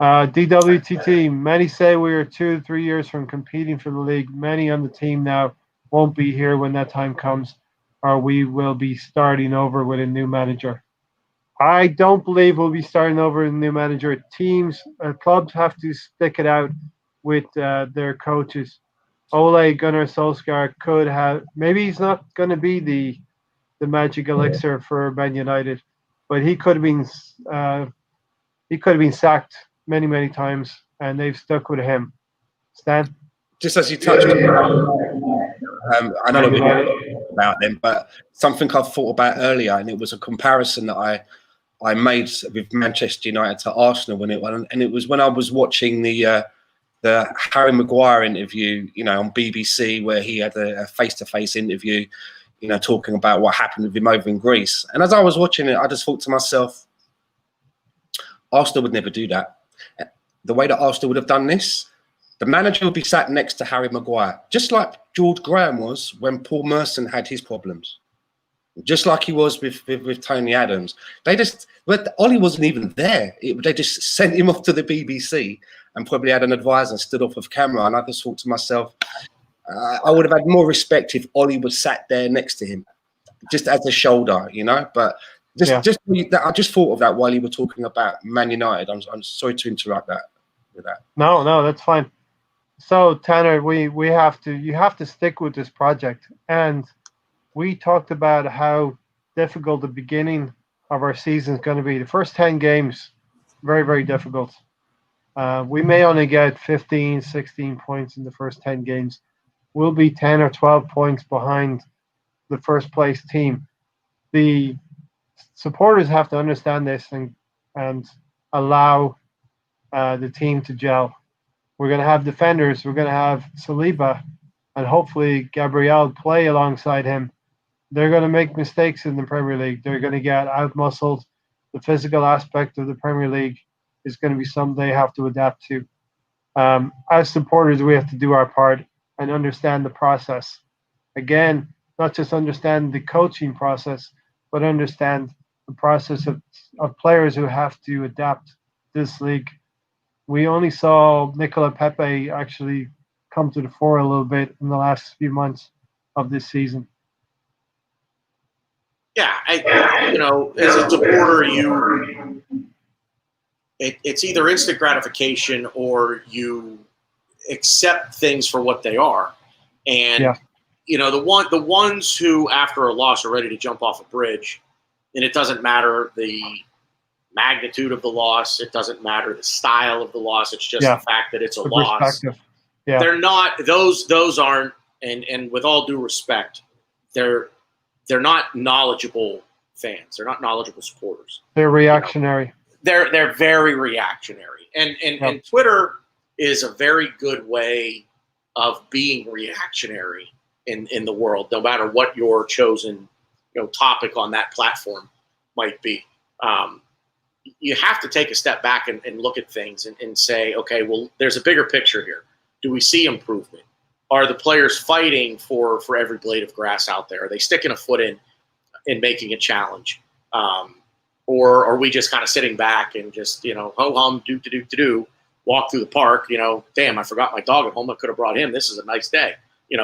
A: DWTT, many say we are 2 to 3 years from competing for the league. Many on the team now won't be here when that time comes, or we will be starting over with a new manager. I don't believe we'll be starting over with a new manager. Clubs have to stick it out with their coaches. Ole Gunnar Solskjaer could have, maybe he's not going to be the magic elixir for Man United, but he could have been sacked many times, and they've stuck with him. Stan?
B: Just as you touched on, I know we about them, but something I've thought about earlier, and it was a comparison that I made with Manchester United to Arsenal and it was when I was watching the Harry Maguire interview, on BBC, where he had a face-to-face interview, talking about what happened with him over in Greece. And as I was watching it, I just thought to myself, Arsenal would never do that. The way that Arsenal would have done this, the manager would be sat next to Harry Maguire, just like George Graham was when Paul Merson had his problems, just like he was with Tony Adams. Ollie wasn't even there. They just sent him off to the BBC and probably had an advisor and stood off of camera. And I just thought to myself, I would have had more respect if Ollie was sat there next to him, just as a shoulder, But I just thought of that while you were talking about Man United. I'm sorry to interrupt that with that.
A: No, that's fine. So Tanner, you have to stick with this project. And we talked about how difficult the beginning of our season is going to be. The first 10 games, very, very difficult. We may only get 15, 16 points in the first 10 games. We'll be 10 or 12 points behind the first place team. The supporters have to understand this and allow the team to gel. We're going to have defenders. We're going to have Saliba and hopefully Gabriel play alongside him. They're going to make mistakes in the Premier League. They're going to get out-muscled. The physical aspect of the Premier League is going to be something they have to adapt to. As supporters, we have to do our part and understand the process. Again, not just understand the coaching process, but understand the process of players who have to adapt this league. We only saw Nicola Pepe actually come to the fore a little bit in the last few months of this season.
C: Yeah, as a supporter, it's either instant gratification or you accept things for what they are. And the ones who after a loss are ready to jump off a bridge, and it doesn't matter the magnitude of the loss, it doesn't matter the style of the loss, it's just the fact that it's a loss. Yeah. They're not those aren't, and with all due respect, they're not knowledgeable fans. They're not knowledgeable supporters.
A: They're reactionary.
C: They're very reactionary. And Twitter is a very good way of being reactionary in the world, no matter what your chosen topic on that platform might be. You have to take a step back and look at things and say, okay, well, there's a bigger picture here. Do we see improvement? Are the players fighting for every blade of grass out there? Are they sticking a foot in? in making a challenge? Or are we just kind of sitting back and just, ho hum, do, walk through the park, damn, I forgot my dog at home. I could have brought him. This is a nice day,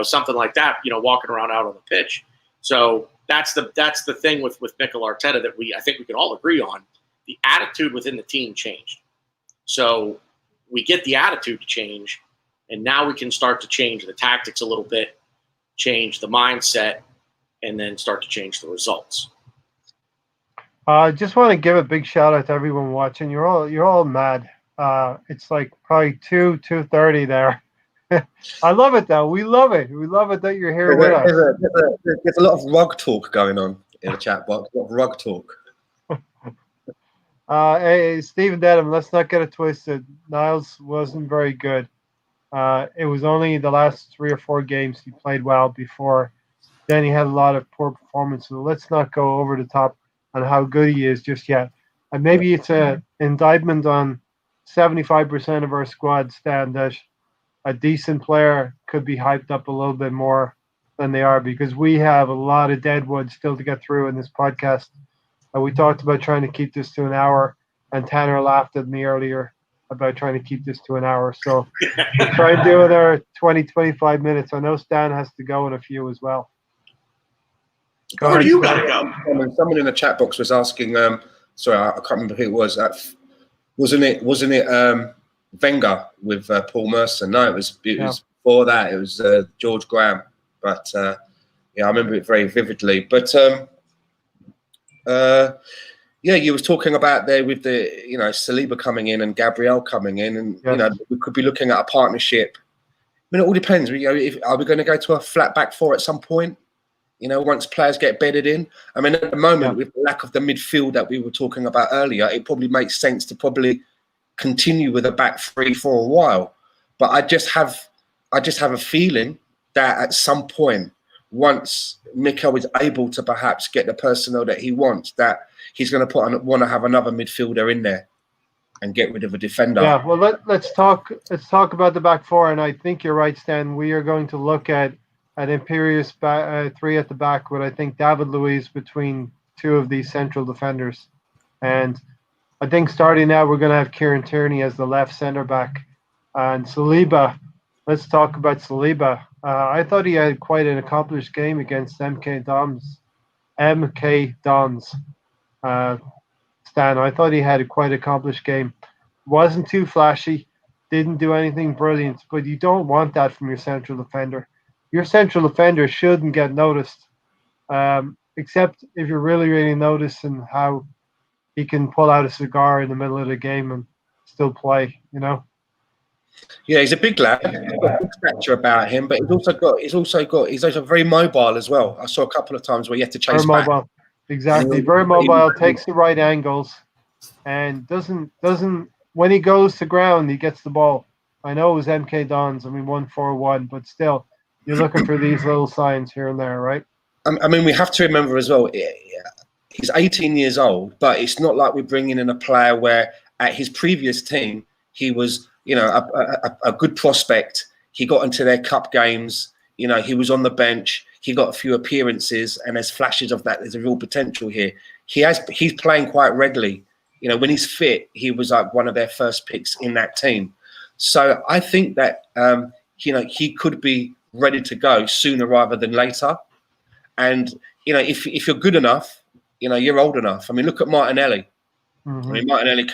C: something like that, walking around out on the pitch. So that's the thing with Mikel Arteta that I think we can all agree on. The attitude within the team changed. So we get the attitude to change, and now we can start to change the tactics a little bit, change the mindset, and then start to change the results.
A: I just want to give a big shout out to everyone watching. You're all mad. It's like probably 2:30 there. I love it though. We love it. We love it that you're here with us.
B: There's a lot of rug talk going on in the chat box. A lot of rug talk.
A: Hey, Stephen Dedham, let's not get it twisted. Niles wasn't very good. It was only the last 3 or 4 games he played well before. Then he had a lot of poor performances. So let's not go over the top on how good he is just yet. And maybe it's an indictment on 75% of our squad, Stan, that a decent player could be hyped up a little bit more than they are, because we have a lot of deadwood still to get through in this podcast. We talked about trying to keep this to an hour, and Tanner laughed at me earlier about trying to keep this to an hour. So we'll try and do another 20, 25 minutes. I know Stan has to go in a few as well.
C: Where do you got to go?
B: Someone in the chat box was asking. Sorry, I can't remember who it was. Wasn't it Wenger with Paul Merson? No, it was before that. It was George Graham. But I remember it very vividly. But you was talking about there with the Saliba coming in and Gabriel coming in, and we could be looking at a partnership. I mean, it all depends. Are we going to go to a flat back four at some point? Once players get bedded in. I mean, at the moment, with the lack of the midfield that we were talking about earlier, it probably makes sense to probably continue with a back three for a while. But I just have a feeling that at some point, once Mikel is able to perhaps get the personnel that he wants, that he's going to want to have another midfielder in there and get rid of a defender.
A: Yeah, well, let's talk about the back four, and I think you're right, Stan. We are going to look at an imperious three at the back with, I think, David Luiz between two of these central defenders. And I think starting now, we're going to have Kieran Tierney as the left centre back. And Saliba, let's talk about Saliba. I thought he had quite an accomplished game against MK Dons. Stan, I thought he had a quite accomplished game. Wasn't too flashy, didn't do anything brilliant, but you don't want that from your central defender. Your central defender shouldn't get noticed, except if you're really, really noticing how he can pull out a cigar in the middle of the game and still play,
B: Yeah, he's a big lad. He's got a big stature about him, but he's also very mobile as well. I saw a couple of times where he had to chase
A: very
B: back.
A: Mobile. Exactly, very mobile, takes the right angles, and doesn't when he goes to ground, he gets the ball. I know it was MK Dons, 1-4-1, but still, you're looking for these little signs here and there, right?
B: I mean, we have to remember as well, he's 18 years old, but it's not like we're bringing in a player where at his previous team, he was, a good prospect. He got into their cup games. He was on the bench. He got a few appearances, and there's flashes of that. There's a real potential here. He's playing quite regularly. When he's fit, he was like one of their first picks in that team. So I think that, he could be ready to go sooner rather than later. And, if you're good enough, you're old enough. I mean, look at Martinelli.
A: Mm-hmm.
B: I mean, Martinelli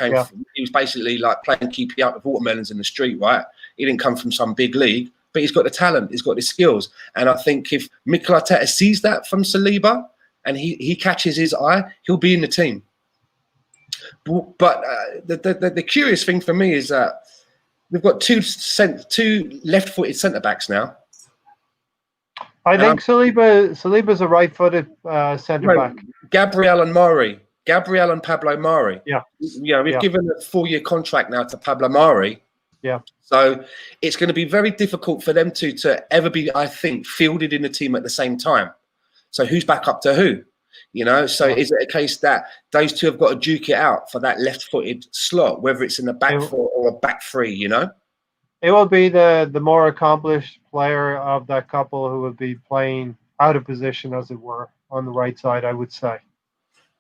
B: he was basically like playing keepy up with watermelons in the street, right? He didn't come from some big league, but he's got the talent, he's got the skills. And I think if Mikel Arteta sees that from Saliba and he catches his eye, he'll be in the team. But the curious thing for me is that we've got two left-footed centre-backs now.
A: I think Saliba's a right-footed centre-back.
B: Gabriel and Pablo Mari.
A: Yeah.
B: We've given a 4-year contract now to Pablo Mari.
A: Yeah.
B: So it's going to be very difficult for them to ever be, I think, fielded in the team at the same time. So who's back up to who? So is it a case that those two have got to duke it out for that left-footed slot, whether it's in the back four or a back three,
A: It will be the more accomplished player of that couple who will be playing out of position, as it were. on the right side, I would say.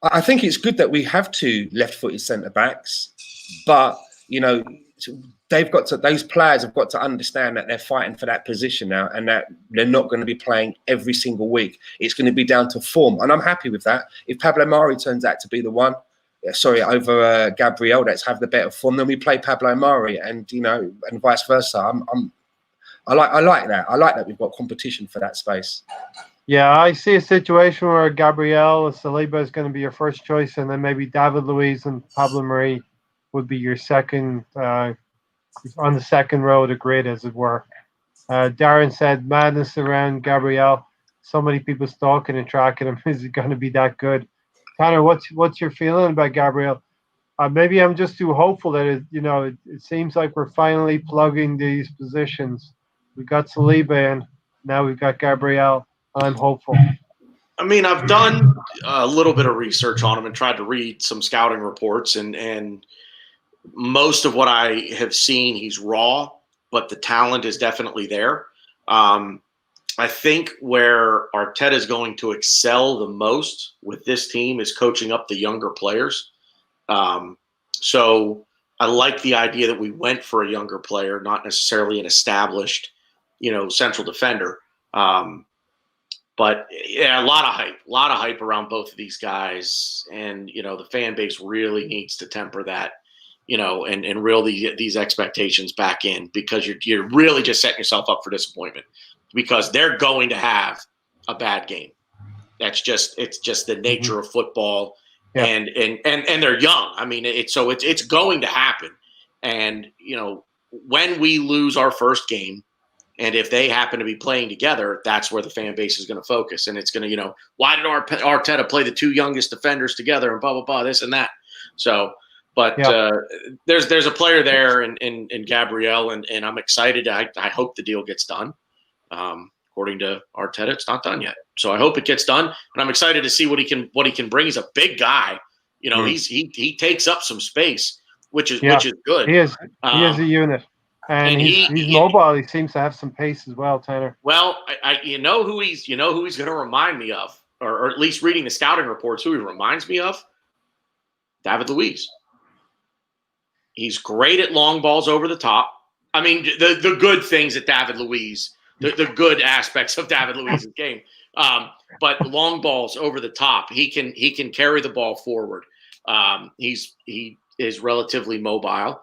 B: I think it's good that we have two left-footed centre backs, but those players have got to understand that they're fighting for that position now, and that they're not going to be playing every single week. It's going to be down to form, and I'm happy with that. If Pablo Mari turns out to be the one, over Gabriel, that's have the better form, then we play Pablo Mari, and and vice versa. I like that. I like that we've got competition for that space.
A: Yeah, I see a situation where Gabriel Saliba is going to be your first choice, and then maybe David Luiz and Pablo Mari would be your second, on the second row of the grid, as it were. Darren said, madness around Gabriel. So many people stalking and tracking him. Is it going to be that good? Tanner, what's your feeling about Gabriel? Maybe I'm just too hopeful that it seems like we're finally plugging these positions. We got Saliba in, now we've got Gabriel. I'm hopeful.
C: I mean, I've done a little bit of research on him and tried to read some scouting reports, and most of what I have seen, he's raw, but the talent is definitely there. I think where Arteta is going to excel the most with this team is coaching up the younger players. So I like the idea that we went for a younger player, not necessarily an established, central defender. But yeah, a lot of hype around both of these guys, and the fan base really needs to temper that, and reel these expectations back in, because you're really just setting yourself up for disappointment, because they're going to have a bad game. It's just the nature of football, and they're young. I mean, it's going to happen, and when we lose our first game, and if they happen to be playing together, that's where the fan base is going to focus. And it's going to, why did Arteta play the two youngest defenders together and blah, blah, blah, this and that. So, but there's a player there in Gabriel, and I'm excited. I hope the deal gets done. According to Arteta, it's not done yet. So I hope it gets done. And I'm excited to see what he can bring. He's a big guy. He takes up some space, which is good.
A: He is a unit. And he's mobile. He seems to have some pace as well, Tanner.
C: Well, who he's going to remind me of, or at least reading the scouting reports, who he reminds me of? David Luiz. He's great at long balls over the top. I mean, the good things at David Luiz, the good aspects of David Luiz's game. But long balls over the top, he can carry the ball forward. He is relatively mobile.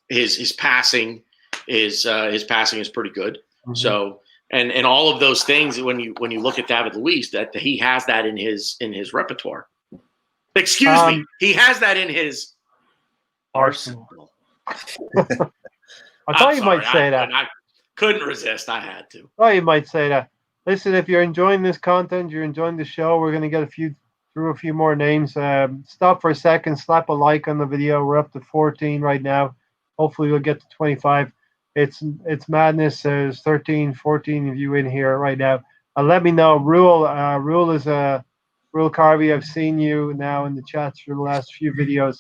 C: His passing is pretty good. Mm-hmm. So and all of those things, when you look at David Luiz, that he has that in his repertoire. Excuse me, he has that in his arsenal.
A: I thought you might say that.
C: I couldn't resist. I had to.
A: I thought you might say that. Listen, if you're enjoying this content, you're enjoying the show, we're going to get through a few more names. Stop for a second, slap a like on the video. We're up to 14 right now. Hopefully we'll get to 25. It's madness. There's 13, 14 of you in here right now. Let me know. Rule is Rule Carvey. I've seen you now in the chats for the last few videos,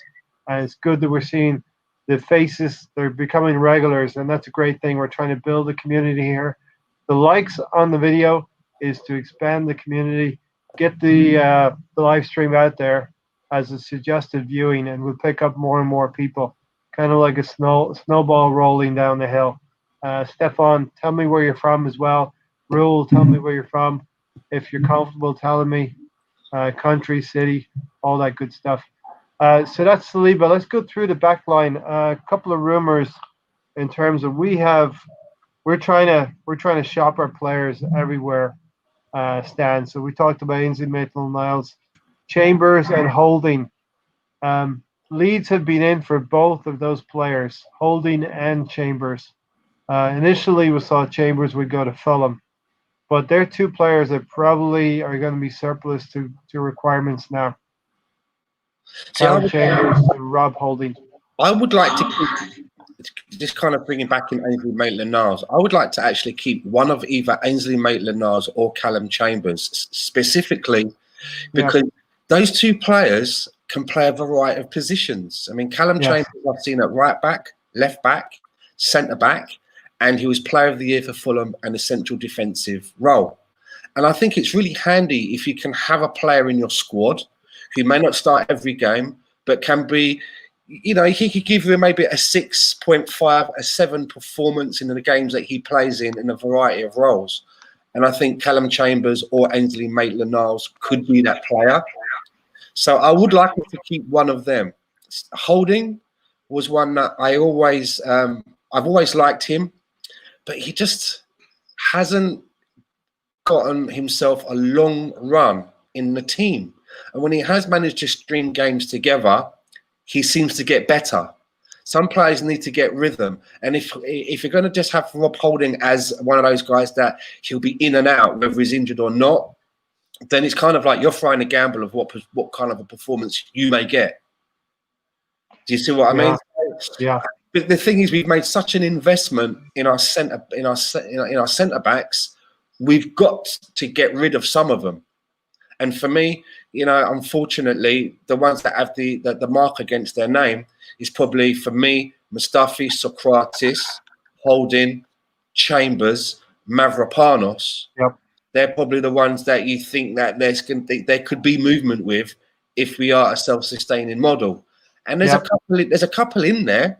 A: and it's good that we're seeing the faces. They're becoming regulars, and that's a great thing. We're trying to build a community here. The likes on the video is to expand the community, get the live stream out there as a suggested viewing, and we'll pick up more and more people. Kind of like a snowball rolling down the hill. Stefan, tell me where you're from as well. Rule, tell me where you're from. If you're comfortable telling me, country, city, all that good stuff. So that's Saliba. Let's go through the back line. A couple of rumors in terms of we're trying to shop our players everywhere. Stan. So we talked about Ainsley Maitland-Niles, Chambers, and Holding. Leeds have been in for both of those players, Holding and Chambers. Initially, we thought Chambers would go to Fulham, but they're two players that probably are going to be surplus to requirements now. Chambers and Rob Holding.
B: I would like to just kind of bringing back in Ainsley Maitland-Niles. I would like to actually keep one of either Ainsley Maitland-Niles or Callum Chambers, specifically because those two players can play a variety of positions. I mean, Callum Chambers I've seen at right back, left back, centre back, and he was player of the year for Fulham and a central defensive role. And I think it's really handy if you can have a player in your squad who may not start every game, but can be, he could give you maybe a 6.5, a 7 performance in the games that he plays in a variety of roles. And I think Callum Chambers or Ainsley Maitland-Niles could be that player. So I would like to keep one of them. Holding was one that I've always liked him, but he just hasn't gotten himself a long run in the team. And when he has managed to string games together, he seems to get better. Some players need to get rhythm. And if you're going to just have Rob Holding as one of those guys that he'll be in and out, whether he's injured or not, then it's kind of like you're throwing a gamble of what kind of a performance you may get. Do you see what I mean?
A: Yeah.
B: But the thing is, we've made such an investment in our centre backs. We've got to get rid of some of them. And for me, unfortunately, the ones that have the mark against their name is probably, for me, Mustafi, Socrates, Holding, Chambers, Mavropanos.
A: Yep.
B: They're probably the ones that you think that there could be movement with if we are a self-sustaining model. And there's a couple in there,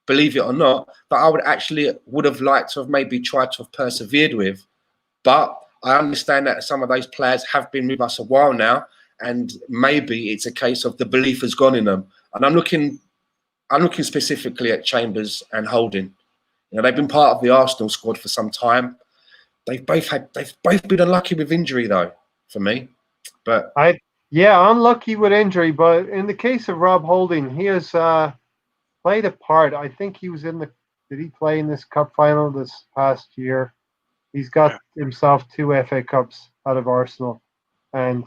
B: believe it or not, that I would have liked to have maybe tried to have persevered with. But I understand that some of those players have been with us a while now, and maybe it's a case of the belief has gone in them. And I'm looking specifically at Chambers and Holding. They've been part of the Arsenal squad for some time. They've both been unlucky with injury, though, for me. But
A: unlucky with injury. But in the case of Rob Holding, he has played a part. I think he was did he play in this cup final this past year? He's got himself 2 FA Cups out of Arsenal. And,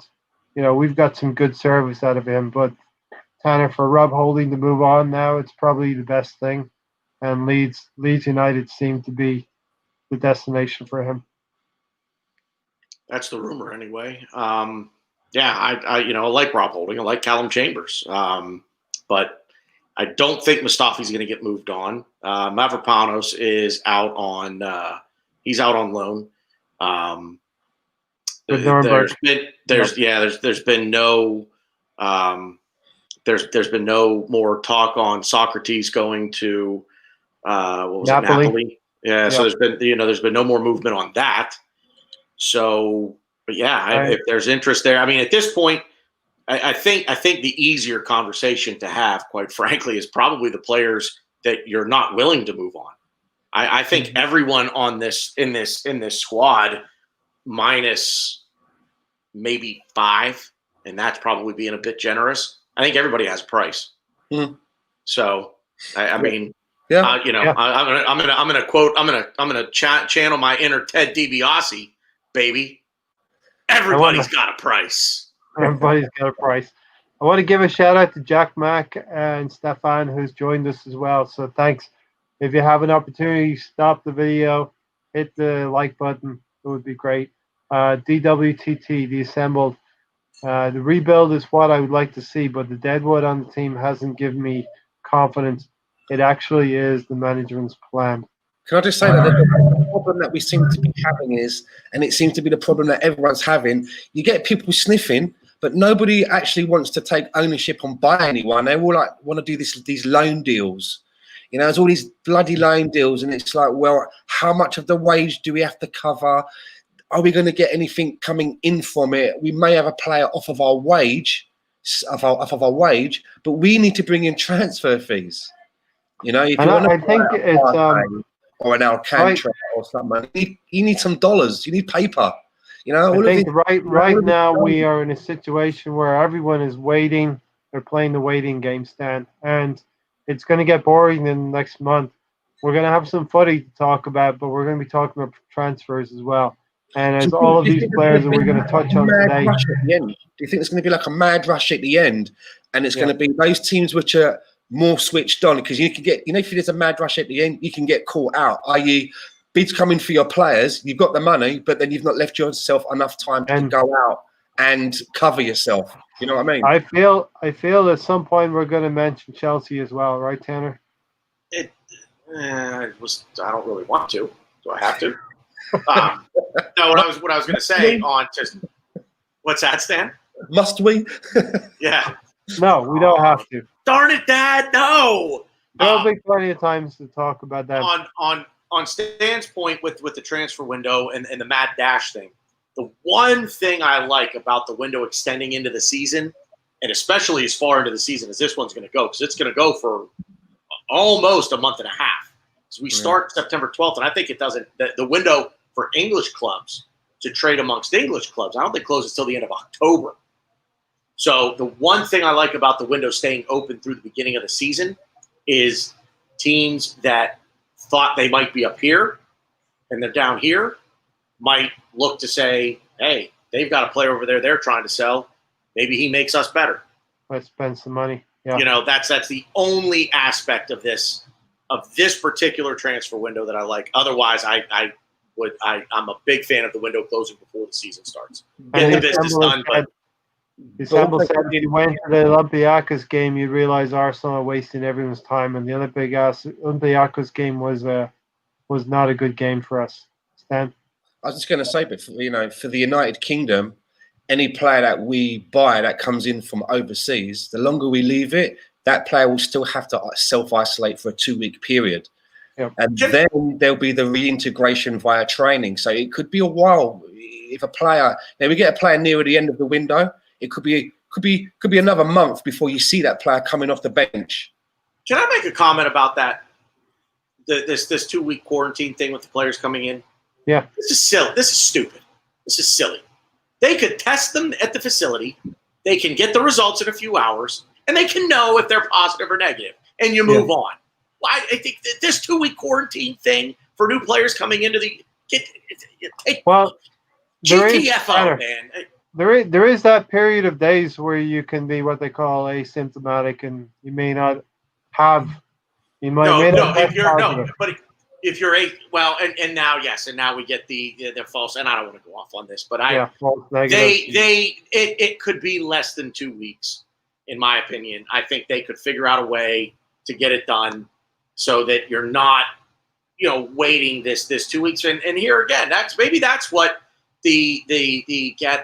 A: we've got some good service out of him. But, Tanner, for Rob Holding to move on now, it's probably the best thing. And Leeds United seem to be the destination for him.
C: That's the rumor anyway. I like Rob Holding. I like Callum Chambers. But I don't think Mustafi's going to get moved on. Mavropanos is out on he's out on loan. There's been no more talk on Socrates going to Napoli. Yeah, yep. So there's been no more movement on that. So, but if there's interest there, I mean, at this point, I think the easier conversation to have, quite frankly, is probably the players that you're not willing to move on. I think everyone in this squad, minus maybe 5, and that's probably being a bit generous. I think everybody has a price. So, I mean. Yeah, I'm gonna channel my inner Ted DiBiase, baby. Everybody's got a price.
A: Everybody's got a price. I want to give a shout out to Jack Mack and Stefan, who's joined us as well. So thanks. If you have an opportunity, stop the video, hit the like button. It would be great. DWTT, the assembled. The rebuild is what I would like to see, but the deadwood on the team hasn't given me confidence. It actually is the management's plan.
B: Can I just say that the problem that we seem to be having is, and it seems to be the problem that everyone's having, you get people sniffing, but nobody actually wants to take ownership on buying anyone. They all want to do these loan deals. There's all these bloody loan deals, and it's like, well, how much of the wage do we have to cover? Are we going to get anything coming in from it? We may have a player off of our wage, but we need to bring in transfer fees. If you want
A: I think it's
B: or an Alcantara or something, you need some dollars. You need paper.
A: I think right now we are in a situation where everyone is waiting. They're playing the waiting game, Stan, and it's going to get boring in the next month. We're going to have some footy to talk about, but we're going to be talking about transfers as well. And as all of these players that we're going to touch on today.
B: Do you think there's going to be like a mad rush at the end, and it's going to be those teams which are more switched on, because you can get, if there's a mad rush at the end, you can get caught out, i.e. bids coming for your players, you've got the money, but then you've not left yourself enough time to go out and cover yourself. You know what I mean?
A: I feel at some point we're going to mention Chelsea as well, right, Tanner?
C: I don't really want to. Do I have to? No, what I was going to say on just what's that, Stan?
B: Must we?
C: Yeah.
A: No, we don't have to.
C: Darn it, Dad! No.
A: There'll be plenty of times to talk about that.
C: On Stan's point with the transfer window and the mad dash thing, the one thing I like about the window extending into the season, and especially as far into the season as this one's going to go, because it's going to go for almost a month and a half. So we start September 12th, and I think it doesn't. The window for English clubs to trade amongst English clubs, I don't think closes till the end of October. So the one thing I like about the window staying open through the beginning of the season is teams that thought they might be up here and they're down here might look to say, hey, they've got a player over there they're trying to sell. Maybe he makes us better.
A: Let's spend some money. Yeah.
C: You know, that's the only aspect of this particular transfer window that I like. Otherwise, I'm a big fan of the window closing before the season starts. Get the business done, but
A: December said if you went to the Olympiacos game, you realize Arsenal are wasting everyone's time, and the Olympiacos game was not a good game for us. Stan?
B: I was just going to say, but for the United Kingdom, any player that we buy that comes in from overseas, the longer we leave it, that player will still have to self-isolate for a 2-week period. Yep. And then there'll be the reintegration via training. So it could be a while. If a player, we get a player near the end of the window, it could be another month before you see that player coming off the bench.
C: Can I make a comment about that? This 2-week quarantine thing with the players coming in?
A: Yeah.
C: This is silly. This is stupid. This is silly. They could test them at the facility. They can get the results in a few hours, and they can know if they're positive or negative, and you move on. I think this 2-week quarantine thing for new players coming into the GTFO, man.
A: There is that period of days where you can be what they call asymptomatic, and you may not have. You might
C: but if you're and now we get the false, and I don't want to go off on this, but false negative. It could be less than 2 weeks, in my opinion. I think they could figure out a way to get it done so that you're not, waiting this 2 weeks. And here again, that's what the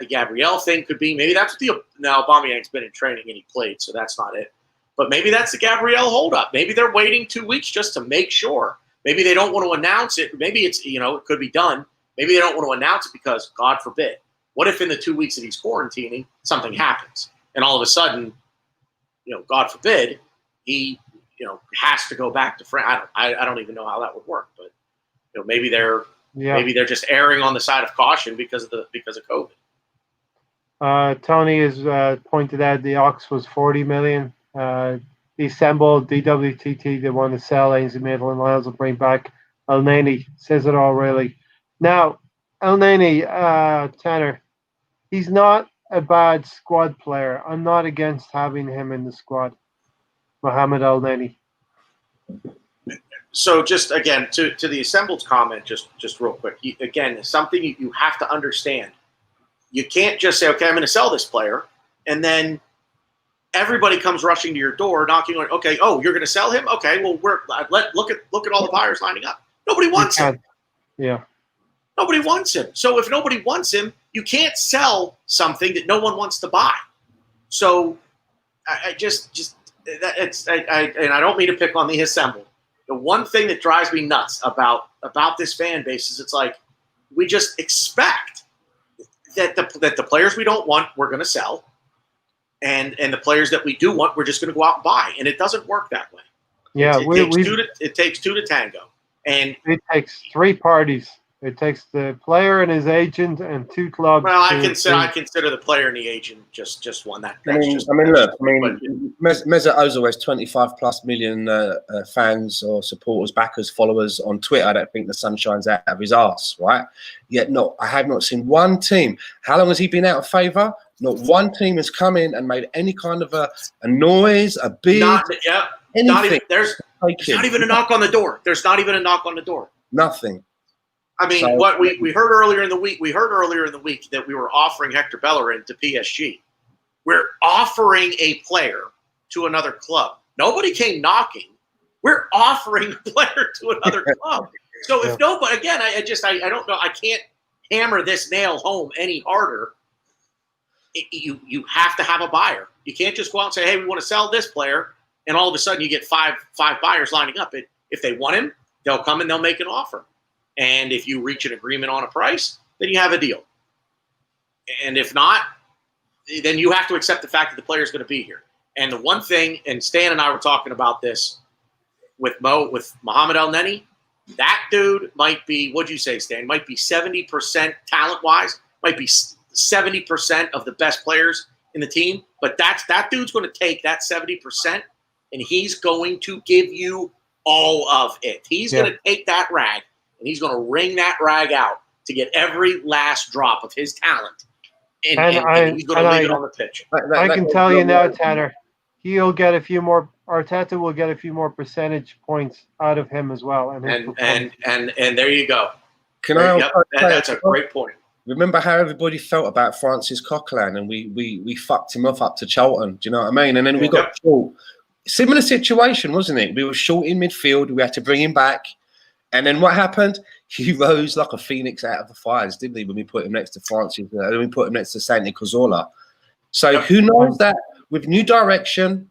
C: Gabriel thing could be. Maybe that's what now Aubameyang's been in training and he played, so that's not it. But maybe that's the Gabriel holdup. Maybe they're waiting 2 weeks just to make sure. Maybe they don't want to announce it. Maybe it's, it could be done. Maybe they don't want to announce it because, God forbid, what if in the 2 weeks that he's quarantining, something happens? And all of a sudden, God forbid, he, has to go back to France. I don't even know how that would work. But, maybe they're just erring on the side of caution because of COVID.
A: Tony has pointed out the Ox was 40 million. He assembled DWTT. They want to sell Ainsley Maitland Niles and bring back El Neni. Says it all, really. Now, El Neni, Tanner, he's not a bad squad player. I'm not against having him in the squad. Mohamed El Neni.
C: So just again to the assembled comment, just real quick. Again, something you have to understand. You can't just say, okay, I'm going to sell this player, and then everybody comes rushing to your door, knocking on. Okay, oh, you're going to sell him? Okay, well, look at all the buyers lining up. Nobody wants him.
A: Yeah.
C: Nobody wants him. So if nobody wants him, you can't sell something that no one wants to buy. So I don't mean to pick on the assembled. The one thing that drives me nuts about this fan base is it's like we just expect that the players we don't want we're going to sell, and the players that we do want we're just going to go out and buy, and it doesn't work that way.
A: Yeah,
C: it takes two to tango, and
A: it takes three parties. It takes the player and his agent and two clubs.
C: Well, I consider the player and the agent just one. Mesut
B: Ozil has 25+ million fans or supporters, backers, followers on Twitter. I don't think the sun shines out of his arse, right? Yet, I have not seen one team. How long has he been out of favour? Not one team has come in and made any kind of a noise, a bid, anything.
C: There's not even a knock on the door. There's not even a knock on the door.
B: Nothing.
C: I mean, what we heard earlier in the week. We heard earlier in the week that we were offering Hector Bellerin to PSG. We're offering a player to another club. Nobody came knocking. We're offering a player to another club. So if nobody, again, I don't know. I can't hammer this nail home any harder. You have to have a buyer. You can't just go out and say, hey, we want to sell this player, and all of a sudden you get five buyers lining up. If they want him, they'll come and they'll make an offer. And if you reach an agreement on a price, then you have a deal. And if not, then you have to accept the fact that the player is going to be here. And the one thing, and Stan and I were talking about this with Mohamed El Neni, that dude might be, what'd you say, Stan? Might be 70% talent-wise, might be 70% of the best players in the team. But that dude's going to take that 70%, and he's going to give you all of it. He's going to take that rag, and he's going to wring that rag out to get every last drop of his talent. And he's going to leave it on the pitch.
A: I can tell you now, Tanner, he'll get a few more. Arteta will get a few more percentage points out of him as well. And
C: there you go. That's a great point.
B: Remember how everybody felt about Francis Coquelin, and we fucked him off up to Charlton. Do you know what I mean? And then we got short. Similar situation, wasn't it? We were short in midfield. We had to bring him back. And then what happened? He rose like a phoenix out of the fires, didn't he? When we put him next to Francis, when we put him next to Santi Cazorla. So who knows that with new direction?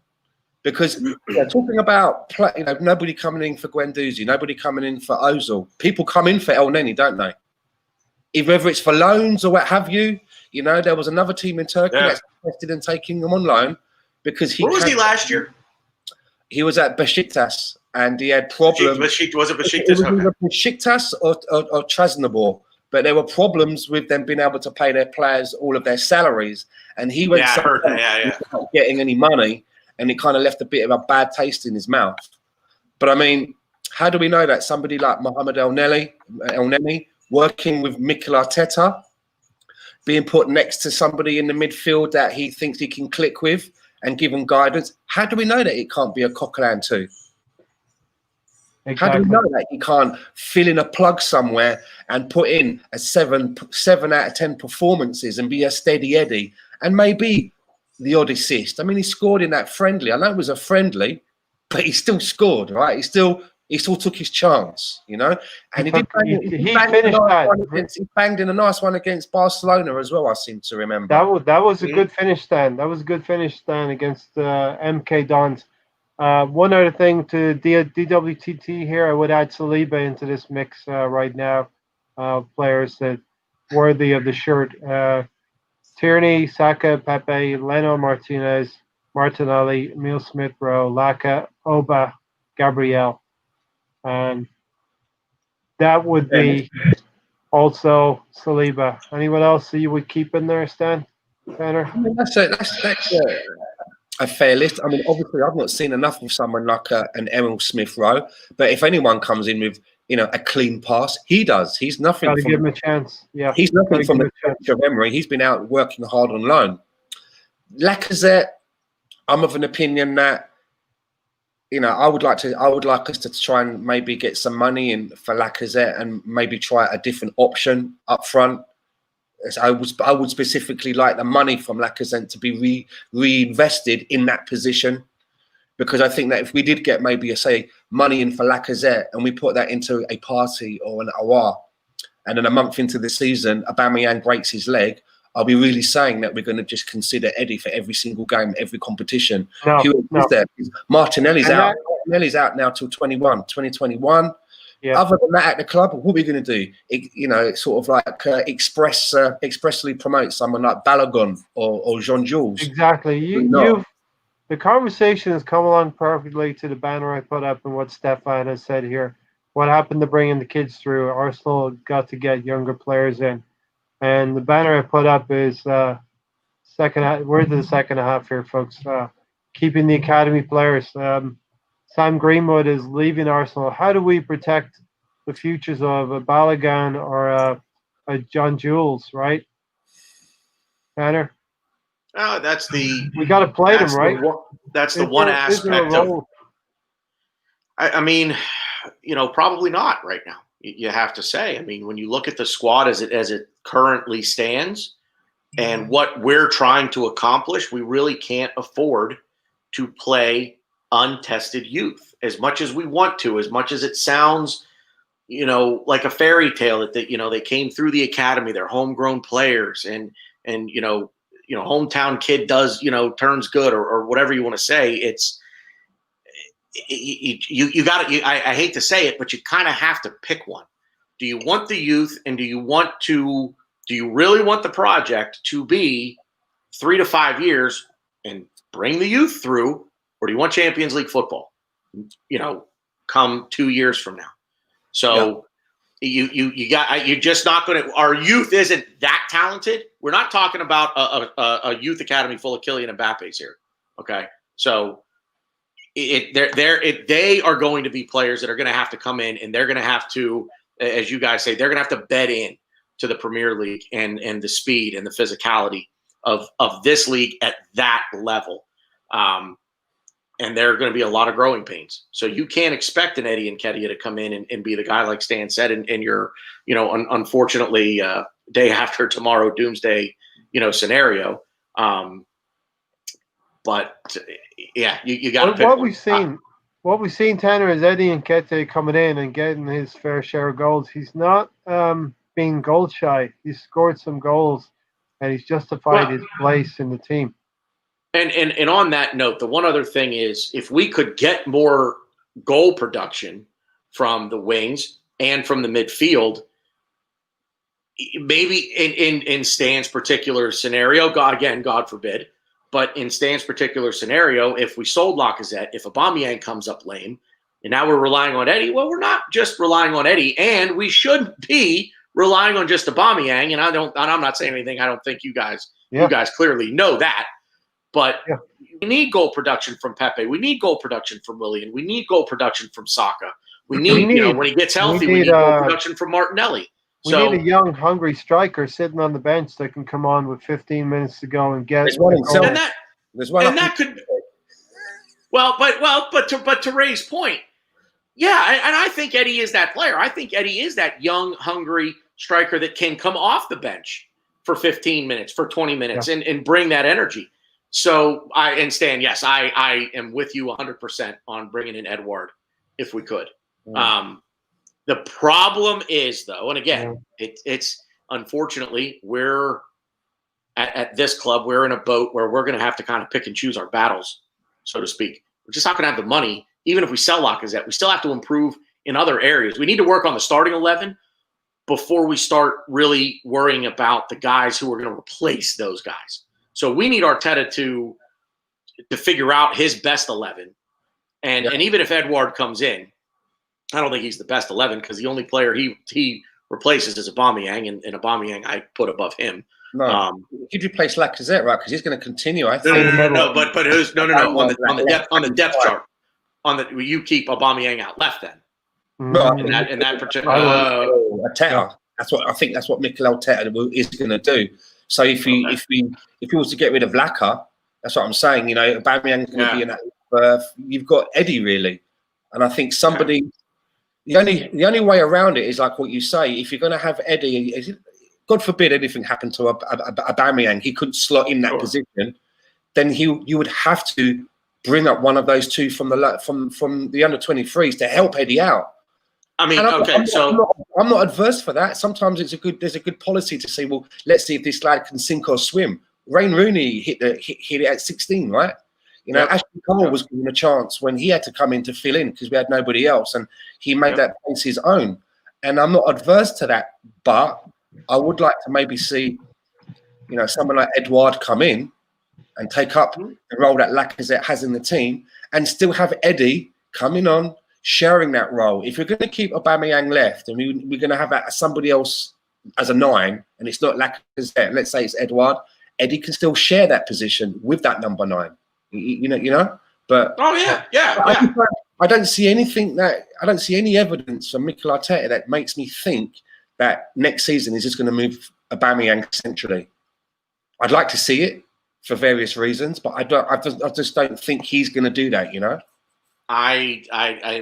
B: Because talking about nobody coming in for Guendouzi, nobody coming in for Ozil. People come in for El Neni, don't they? Whether it's for loans or what have you. You know, there was another team in Turkey that's interested in taking him on loan because
C: Where was he last year?
B: He was at Besiktas. And he had problems.
C: Was it Besiktas?
B: It was either Besiktas or Trabzonspor, but there were problems with them being able to pay their players all of their salaries. And he went not getting any money, and it kind of left a bit of a bad taste in his mouth. But I mean, how do we know that somebody like Mohamed El Neni, working with Mikel Arteta, being put next to somebody in the midfield that he thinks he can click with and give him guidance? How do we know that it can't be a Coquelin too? Exactly. How do we know that he can't fill in a plug somewhere and put in a 7 out of 10 performances and be a steady Eddie and maybe the odd assist? I mean, he scored in that friendly. I know it was a friendly, but he still scored, right? He still took his chance, you know. And he banged in a nice one against Barcelona as well. I seem to remember
A: that was a good finish, Stan. That was a good finish, Stan, against MK Dons. One other thing to DWTT here, I would add Saliba into this mix right now. Players that worthy of the shirt. Tierney, Saka, Pepe, Leno Martinez, Martinelli, Emile Smith-Rowe, Laka, Oba, Gabriel. That would be also Saliba. Anyone else that you would keep in there, Stan? Tanner?
B: I mean, that's a fair list. I mean, obviously, I've not seen enough of someone like an Emile Smith-Rowe, but if anyone comes in with, a clean pass, he does. He's nothing.
A: Got to give him a chance. Yeah,
B: he's nothing from the bench of Emery. He's been out working hard on loan. Lacazette, I'm of an opinion that, I would like us to try and maybe get some money in for Lacazette and maybe try a different option up front. I would specifically like the money from Lacazette to be reinvested in that position, because I think that if we did get maybe money in for Lacazette and we put that into a Partey or an Aouar, and then a month into the season Aubameyang breaks his leg, I'll be really saying that we're going to just consider Eddie for every single game, every competition. No. Martinelli's out. Martinelli's out now till 2021. Yeah. Other than that, at the club, what are we going to do? Sort of like expressly promote someone like Balogun or Jean-Jules.
A: Exactly. The conversation has come along perfectly to the banner I put up and what Stefan has said here. What happened to bringing the kids through? Arsenal got to get younger players in. And the banner I put up is second half. We're to the second half here, folks. Keeping the academy players. Sam Greenwood is leaving Arsenal. How do we protect the futures of a Balogun or a John Jules, right? Tanner?
C: We
A: got to play them, right?
C: That's the one aspect of. I mean, probably not right now. You have to say. I mean, when you look at the squad as it currently stands, and what we're trying to accomplish, we really can't afford to play untested youth as much as we want to, as much as it sounds, like a fairy tale that they came through the academy, they're homegrown players, and hometown kid does, turns good, or whatever you want to say. It's you got to. I hate to say it, but you kind of have to pick one. Do you want the youth, and do you really want the project to be 3 to 5 years and bring the youth through, or do you want Champions League football? Come 2 years from now. So you're just not going to. Our youth isn't that talented. We're not talking about a youth academy full of Kylian Mbappe's here. Okay, so they are going to be players that are going to have to come in, and they're going to have to, as you guys say, they're going to have to bed in to the Premier League and the speed and the physicality of this league at that level. And there are going to be a lot of growing pains. So you can't expect an Eddie Nketiah to come in and be the guy, like Stan said, in your, unfortunately, day after tomorrow doomsday, scenario. But yeah, you got to.
A: What we've seen, Tanner, is Eddie Nketiah coming in and getting his fair share of goals. He's not being goal shy. He's scored some goals, and he's justified his place in the team.
C: And on that note, the one other thing is, if we could get more goal production from the wings and from the midfield, maybe in Stan's particular scenario, God forbid, but in Stan's particular scenario, if we sold Lacazette, if Aubameyang comes up lame, and now we're relying on Eddie, well, we're not just relying on Eddie, and we should be relying on just Aubameyang. And I'm not saying anything. I don't think you guys clearly know that. But we need goal production from Pepe. We need goal production from Willian. We need goal production from Saka. We need when he gets healthy, we need goal production from Martinelli.
A: We need a young, hungry striker sitting on the bench that can come on with 15 minutes to go and get.
B: There's one in Silva.
C: But to Ray's point, and I think Eddie is that player. I think Eddie is that young, hungry striker that can come off the bench for 15 minutes, for 20 minutes, and bring that energy. So Stan, yes, I am with you 100% on bringing in Edouard if we could. The problem is, though, and again, it's unfortunately we're at this club, we're in a boat where we're going to have to kind of pick and choose our battles, so to speak. We're just not going to have the money. Even if we sell Lacazette, we still have to improve in other areas. We need to work on the starting 11 before we start really worrying about the guys who are going to replace those guys. So we need Arteta to figure out his best 11. And even if Edouard comes in, I don't think he's the best 11, because the only player he replaces is Aubameyang, and Aubameyang I put above him.
B: No, he'd replace Lacazette, right? Because he's going to continue. I think.
C: No. But who's no on the depth chart. You keep Aubameyang out left then.
B: No,
C: in that particular
B: Arteta. That's what I think. That's what Mikel Arteta is going to do. So if he was to get rid of Laka, that's what I'm saying. Aubameyang's going to be in that. You've got Eddie really, and I think somebody. The only way around it is like what you say. If you're going to have Eddie, God forbid anything happened to Aubameyang, he couldn't slot in that position. Then you would have to bring up one of those two from the under 23s to help Eddie out.
C: I mean,
B: I'm not adverse for that. Sometimes there's a good policy to say, well, let's see if this lad can sink or swim. Wayne Rooney hit it at 16, right? Ashley Cole was given a chance when he had to come in to fill in because we had nobody else, and he made that place his own. And I'm not adverse to that, but I would like to maybe see, someone like Edouard come in and take up the role that Lacazette has in the team, and still have Eddie coming on, sharing that role. If you're going to keep Aubameyang left, and we're going to have somebody else as a 9, and it's not Lacazette, let's say it's Edouard, Eddie can still share that position with that number 9. But I don't see anything I don't see any evidence from Mikel Arteta that makes me think that next season is just going to move Aubameyang centrally. I'd like to see it for various reasons, but I just don't think he's going to do that.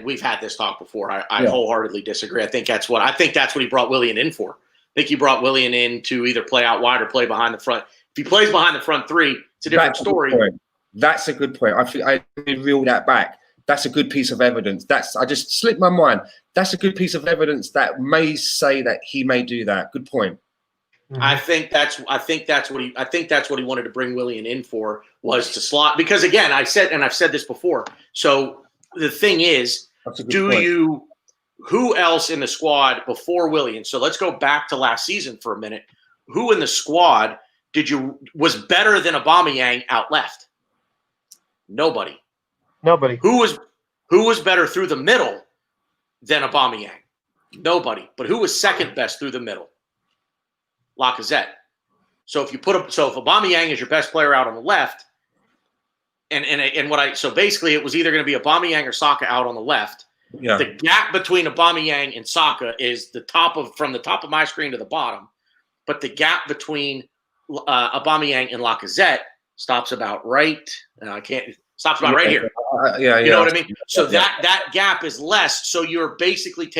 C: We've had this talk before. I wholeheartedly disagree. I think that's what he brought Willian in for. I think he brought Willian in to either play out wide or play behind the front. If he plays behind the front 3, it's a different story.
B: That's a good point. I reel that back. that's a good piece of evidence. I just slipped my mind. That's a good piece of evidence that may say that he may do that. Good point.
C: I think that's what he wanted to bring Willian in for, was to slot, because again, I've said this before. So the thing is, who else in the squad before Willian? So let's go back to last season for a minute. Who in the squad was better than Aubameyang out left? Nobody. Who was better through the middle than Aubameyang? Nobody. But who was second best through the middle? Lacazette. So if Aubameyang is your best player out on the left, so basically it was either going to be Aubameyang or Saka out on the left.
B: Yeah.
C: The gap between Aubameyang and Saka is from the top of my screen to the bottom, but the gap between Aubameyang and Lacazette stops about right. Stops about right here. You know what I mean? So that gap is less. So you're basically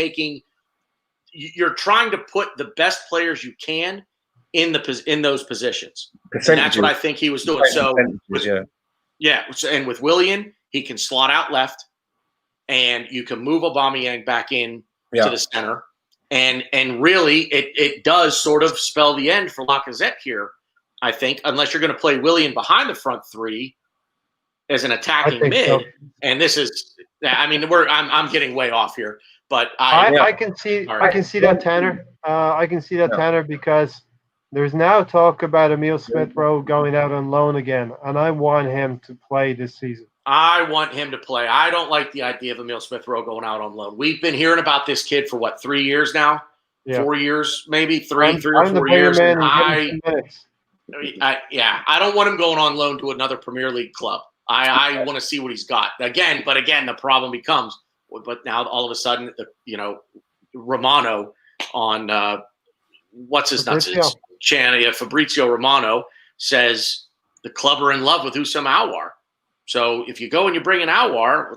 C: you're trying to put the best players you can in those positions. And that's what I think he was doing. So and with Willian, he can slot out left, and you can move Aubameyang back in to the center. And really, it does sort of spell the end for Lacazette here, I think, unless you're going to play Willian behind the front three as an attacking mid. So. And this is, I'm getting way off here, but
A: I can see that, Tanner. I can see that, Tanner, because there's now talk about Emile Smith-Rowe going out on loan again, and I want him to play this season.
C: I want him to play. I don't like the idea of Emile Smith-Rowe going out on loan. We've been hearing about this kid for 3 years now? Yeah. 4 years, maybe three or 4 years. I don't want him going on loan to another Premier League club. I want to see what he's got. Again, the problem becomes, but now all of a sudden, Romano on what's his nuts? Fabrizio Romano says the club are in love with Houssam Aouar. So if you go and you bring in Aouar,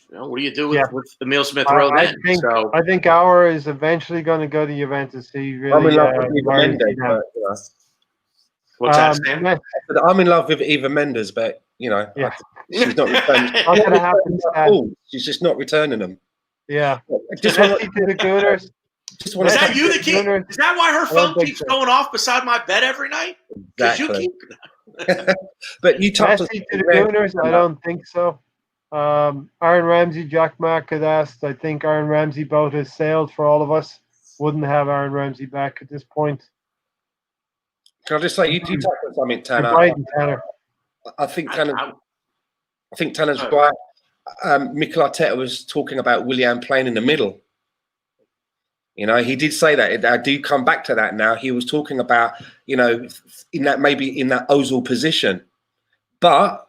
C: what do you do with Emile Smith-Rowe then?
A: I think Aouar is eventually going to go to Juventus. He really,
B: I'm in love with Eva Mendes.
C: What's that, Stan?
B: I'm in love with Eva Mendes, but she's not returning. She's just not returning them.
A: Yeah.
B: Just
A: to the Gooners.
C: Is that you that keep? Is that why her phone keeps going off beside my bed every night?
B: Exactly. But you touched on
A: to the Gooners. I don't think so. Aaron Ramsey, Jack Mack had asked. I think Aaron Ramsey boat has sailed for all of us. Wouldn't have Aaron Ramsey back at this point.
B: Can I just say you touched on something, Tanner? I think Tanner's right. Mikel Arteta was talking about Willian playing in the middle. He did say that. I do come back to that now. He was talking about, in that Ozil position. But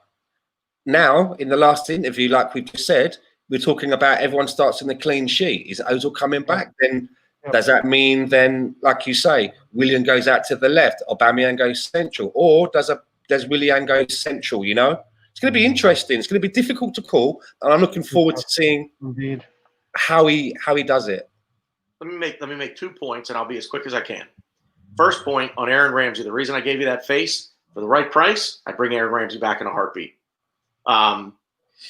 B: now, in the last interview, like we've just said, we're talking about everyone starts in the clean sheet. Is Ozil coming back? Then does that mean then, like you say, Willian goes out to the left, Aubameyang goes central? Or does Willian go central, It's going to be interesting. It's going to be difficult to call. And I'm looking forward to seeing how he does it.
C: Let me make 2 points, and I'll be as quick as I can. First point on Aaron Ramsey. The reason I gave you that face, for the right price, I'd bring Aaron Ramsey back in a heartbeat.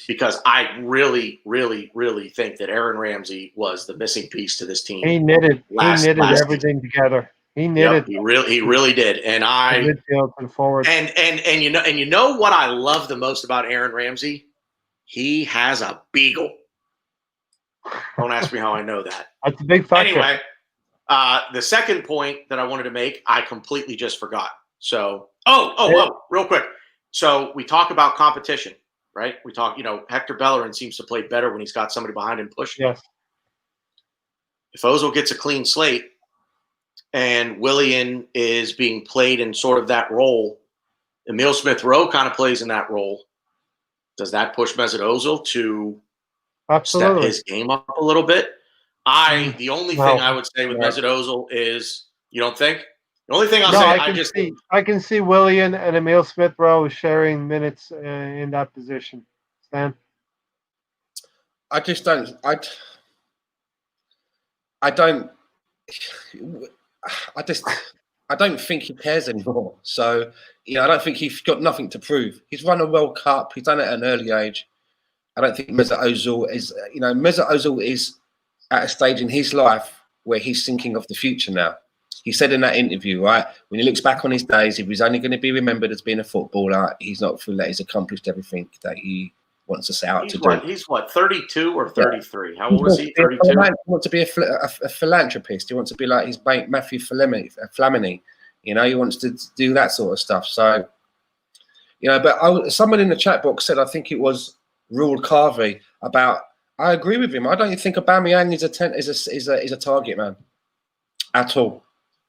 C: Because I really, really, really think that Aaron Ramsey was the missing piece to this team.
A: He knitted everything together. He knitted.
C: Yep, he really did. And
A: forward.
C: And you know what I love the most about Aaron Ramsey? He has a beagle. Don't ask me how I know that.
A: That's a big factor.
C: Anyway, the second point that I wanted to make, I completely just forgot. So, real quick. So we talk about competition, right? We talk, Hector Bellerin seems to play better when he's got somebody behind him pushing.
A: Yes.
C: If Ozil gets a clean slate and Willian is being played in sort of that role, Emile Smith-Rowe kind of plays in that role. Does that push Mesut Ozil to step his game up a little bit? The only thing I would say with Mesut Ozil is, you don't think? The only thing
A: I can see Willian and Emile Smith-Rowe sharing minutes in that position. Stan?
B: I don't think he cares anymore. So, I don't think he's got nothing to prove. He's run a World Cup. He's done it at an early age. I don't think Mesut Ozil is, Mesut Ozil is at a stage in his life where he's thinking of the future now. He said in that interview, right, when he looks back on his days, if he's only going to be remembered as being a footballer, he's not feeling that he's accomplished everything that he wants to set out to do.
C: He's what, 32 or 33? How old is he? 32?
B: He wants to be a philanthropist. He wants to be like his mate Matthew Flamini. He wants to do that sort of stuff. So, but someone in the chat box said, I think it was Rule Carvey, about, I agree with him. I don't think Aubameyang is a target man at all.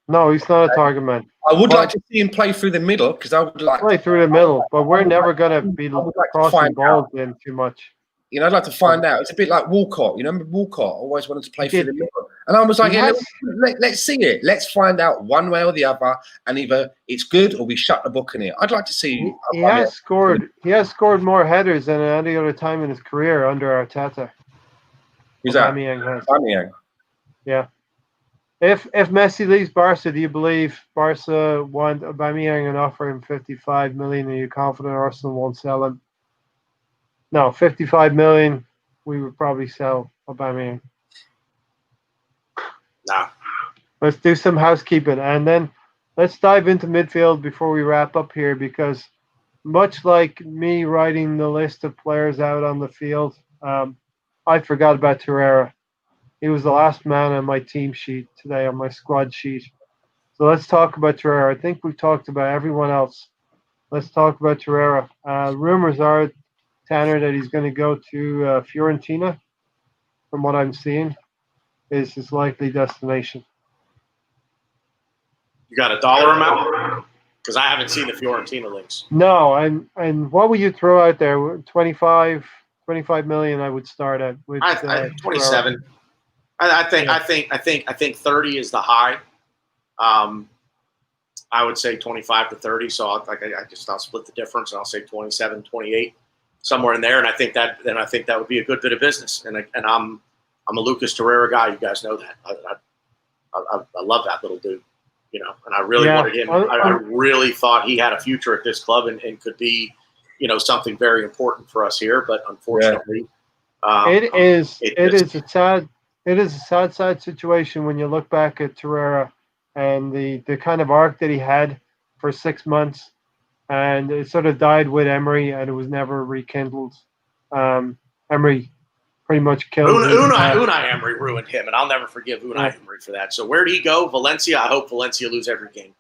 A: No, he's not a target man.
B: I would like to see him play through the middle, because I would like
A: play through the middle, but we're never going to be crossing balls in too much.
B: I'd like to find out. It's a bit like Walcott. Remember Walcott always wanted to play through the middle, and I was like, let's see it. Let's find out one way or the other, and either it's good or we shut the book in it. I'd like to see.
A: He has scored more headers than at any other time in his career under Arteta.
B: Who's that?
A: Aubameyang. Yeah. If Messi leaves Barca, do you believe Barca want Aubameyang and offer him 55 million? Are you confident Arsenal won't sell him? No, 55 million, we would probably sell Aubameyang.
C: Nah.
A: Let's do some housekeeping, and then let's dive into midfield before we wrap up here, because much like me writing the list of players out on the field, I forgot about Torreira. He was the last man on my team sheet today, on my squad sheet. So let's talk about Torreira. I think we've talked about everyone else. Let's talk about Torreira. Rumors are, Tanner, that he's going to go to Fiorentina, from what I'm seeing, is his likely destination.
C: You got a dollar amount? Because I haven't seen the Fiorentina links.
A: No, and what would you throw out there? 25 million I would start at. With,
C: 27. I think 30 is the high. I would say 25 to 30. So I'll split the difference, and I'll say 27, 28, somewhere in there. And I think that would be a good bit of business. And I'm a Lucas Torreira guy. You guys know that. I love that little dude. And I really wanted him. I really thought he had a future at this club and could be, something very important for us here. But unfortunately,
A: it is a sad situation when you look back at Torreira and the kind of arc that he had for 6 months, and it sort of died with Emery, and it was never rekindled. Emery pretty much killed
C: Unai Emery ruined him, and I'll never forgive Unai Emery for that. So where did he go? Valencia. I hope Valencia lose every game.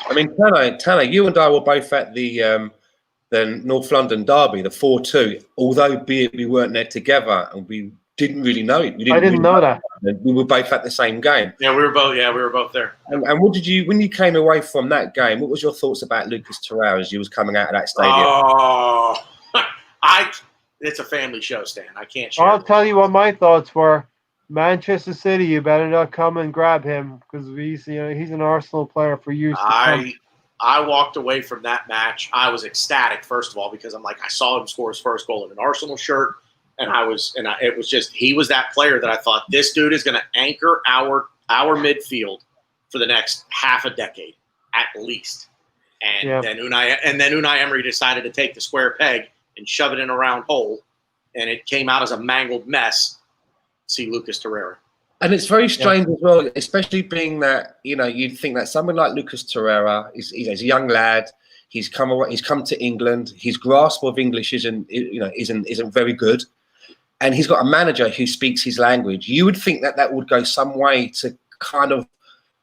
B: I mean, Tanner, you and I were both at the North London derby, the 4-2. Although we weren't there together, and we didn't really know it.
A: I didn't know that.
B: We were both at the same game.
C: Yeah, we were both there.
B: And what did you, when you came away from that game, what was your thoughts about Lucas Torreira as you was coming out of that stadium?
C: Oh, it's a family show, Stan. I can't share.
A: I'll tell you what my thoughts were. Manchester City, you better not come and grab him, because he's an Arsenal player for years to come.
C: I walked away from that match. I was ecstatic, first of all, because I'm like, I saw him score his first goal in an Arsenal shirt. And it was just, he was that player that I thought, this dude is going to anchor our midfield for the next half a decade at least. And then Unai Emery decided to take the square peg and shove it in a round hole, and it came out as a mangled mess. See Lucas Torreira.
B: And it's very strange as well, especially being that, you'd think that someone like Lucas Torreira he's a young lad. He's come to England. His grasp of English isn't very good. And he's got a manager who speaks his language. You would think that would go some way to kind of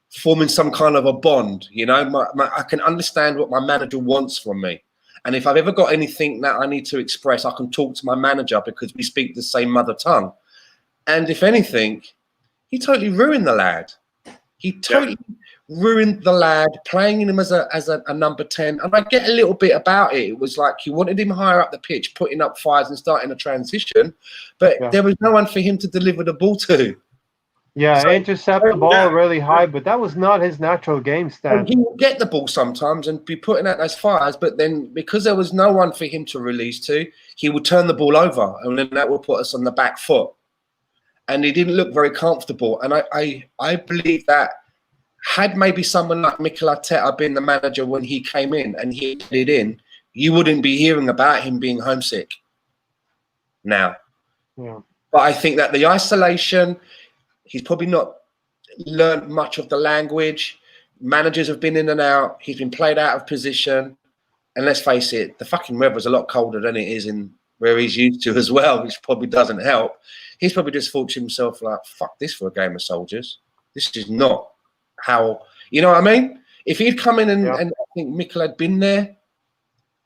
B: forming some kind of a bond. I can understand what my manager wants from me. And if I've ever got anything that I need to express, I can talk to my manager because we speak the same mother tongue. And if anything, he totally ruined the lad. He totally ruined the lad, playing him as a number 10. And I get a little bit about it. It was like you wanted him higher up the pitch, putting up fires and starting a transition, but there was no one for him to deliver the ball to.
A: Yeah, intercept the ball really high, but that was not his natural game style.
B: He would get the ball sometimes and be putting out those fires, but then because there was no one for him to release to, he would turn the ball over, and then that would put us on the back foot. And he didn't look very comfortable. And I believe that had maybe someone like Mikel Arteta been the manager when he came in and he did in, you wouldn't be hearing about him being homesick. now.
A: Yeah.
B: But I think that the isolation, he's probably not learned much of the language. Managers have been in and out. He's been played out of position. And let's face it, the fucking weather's a lot colder than it is in where he's used to as well, which probably doesn't help. He's probably just thought to himself, like, fuck this for a game of soldiers. This is not how, you know what I mean? If he'd come in and I think Mikkel had been there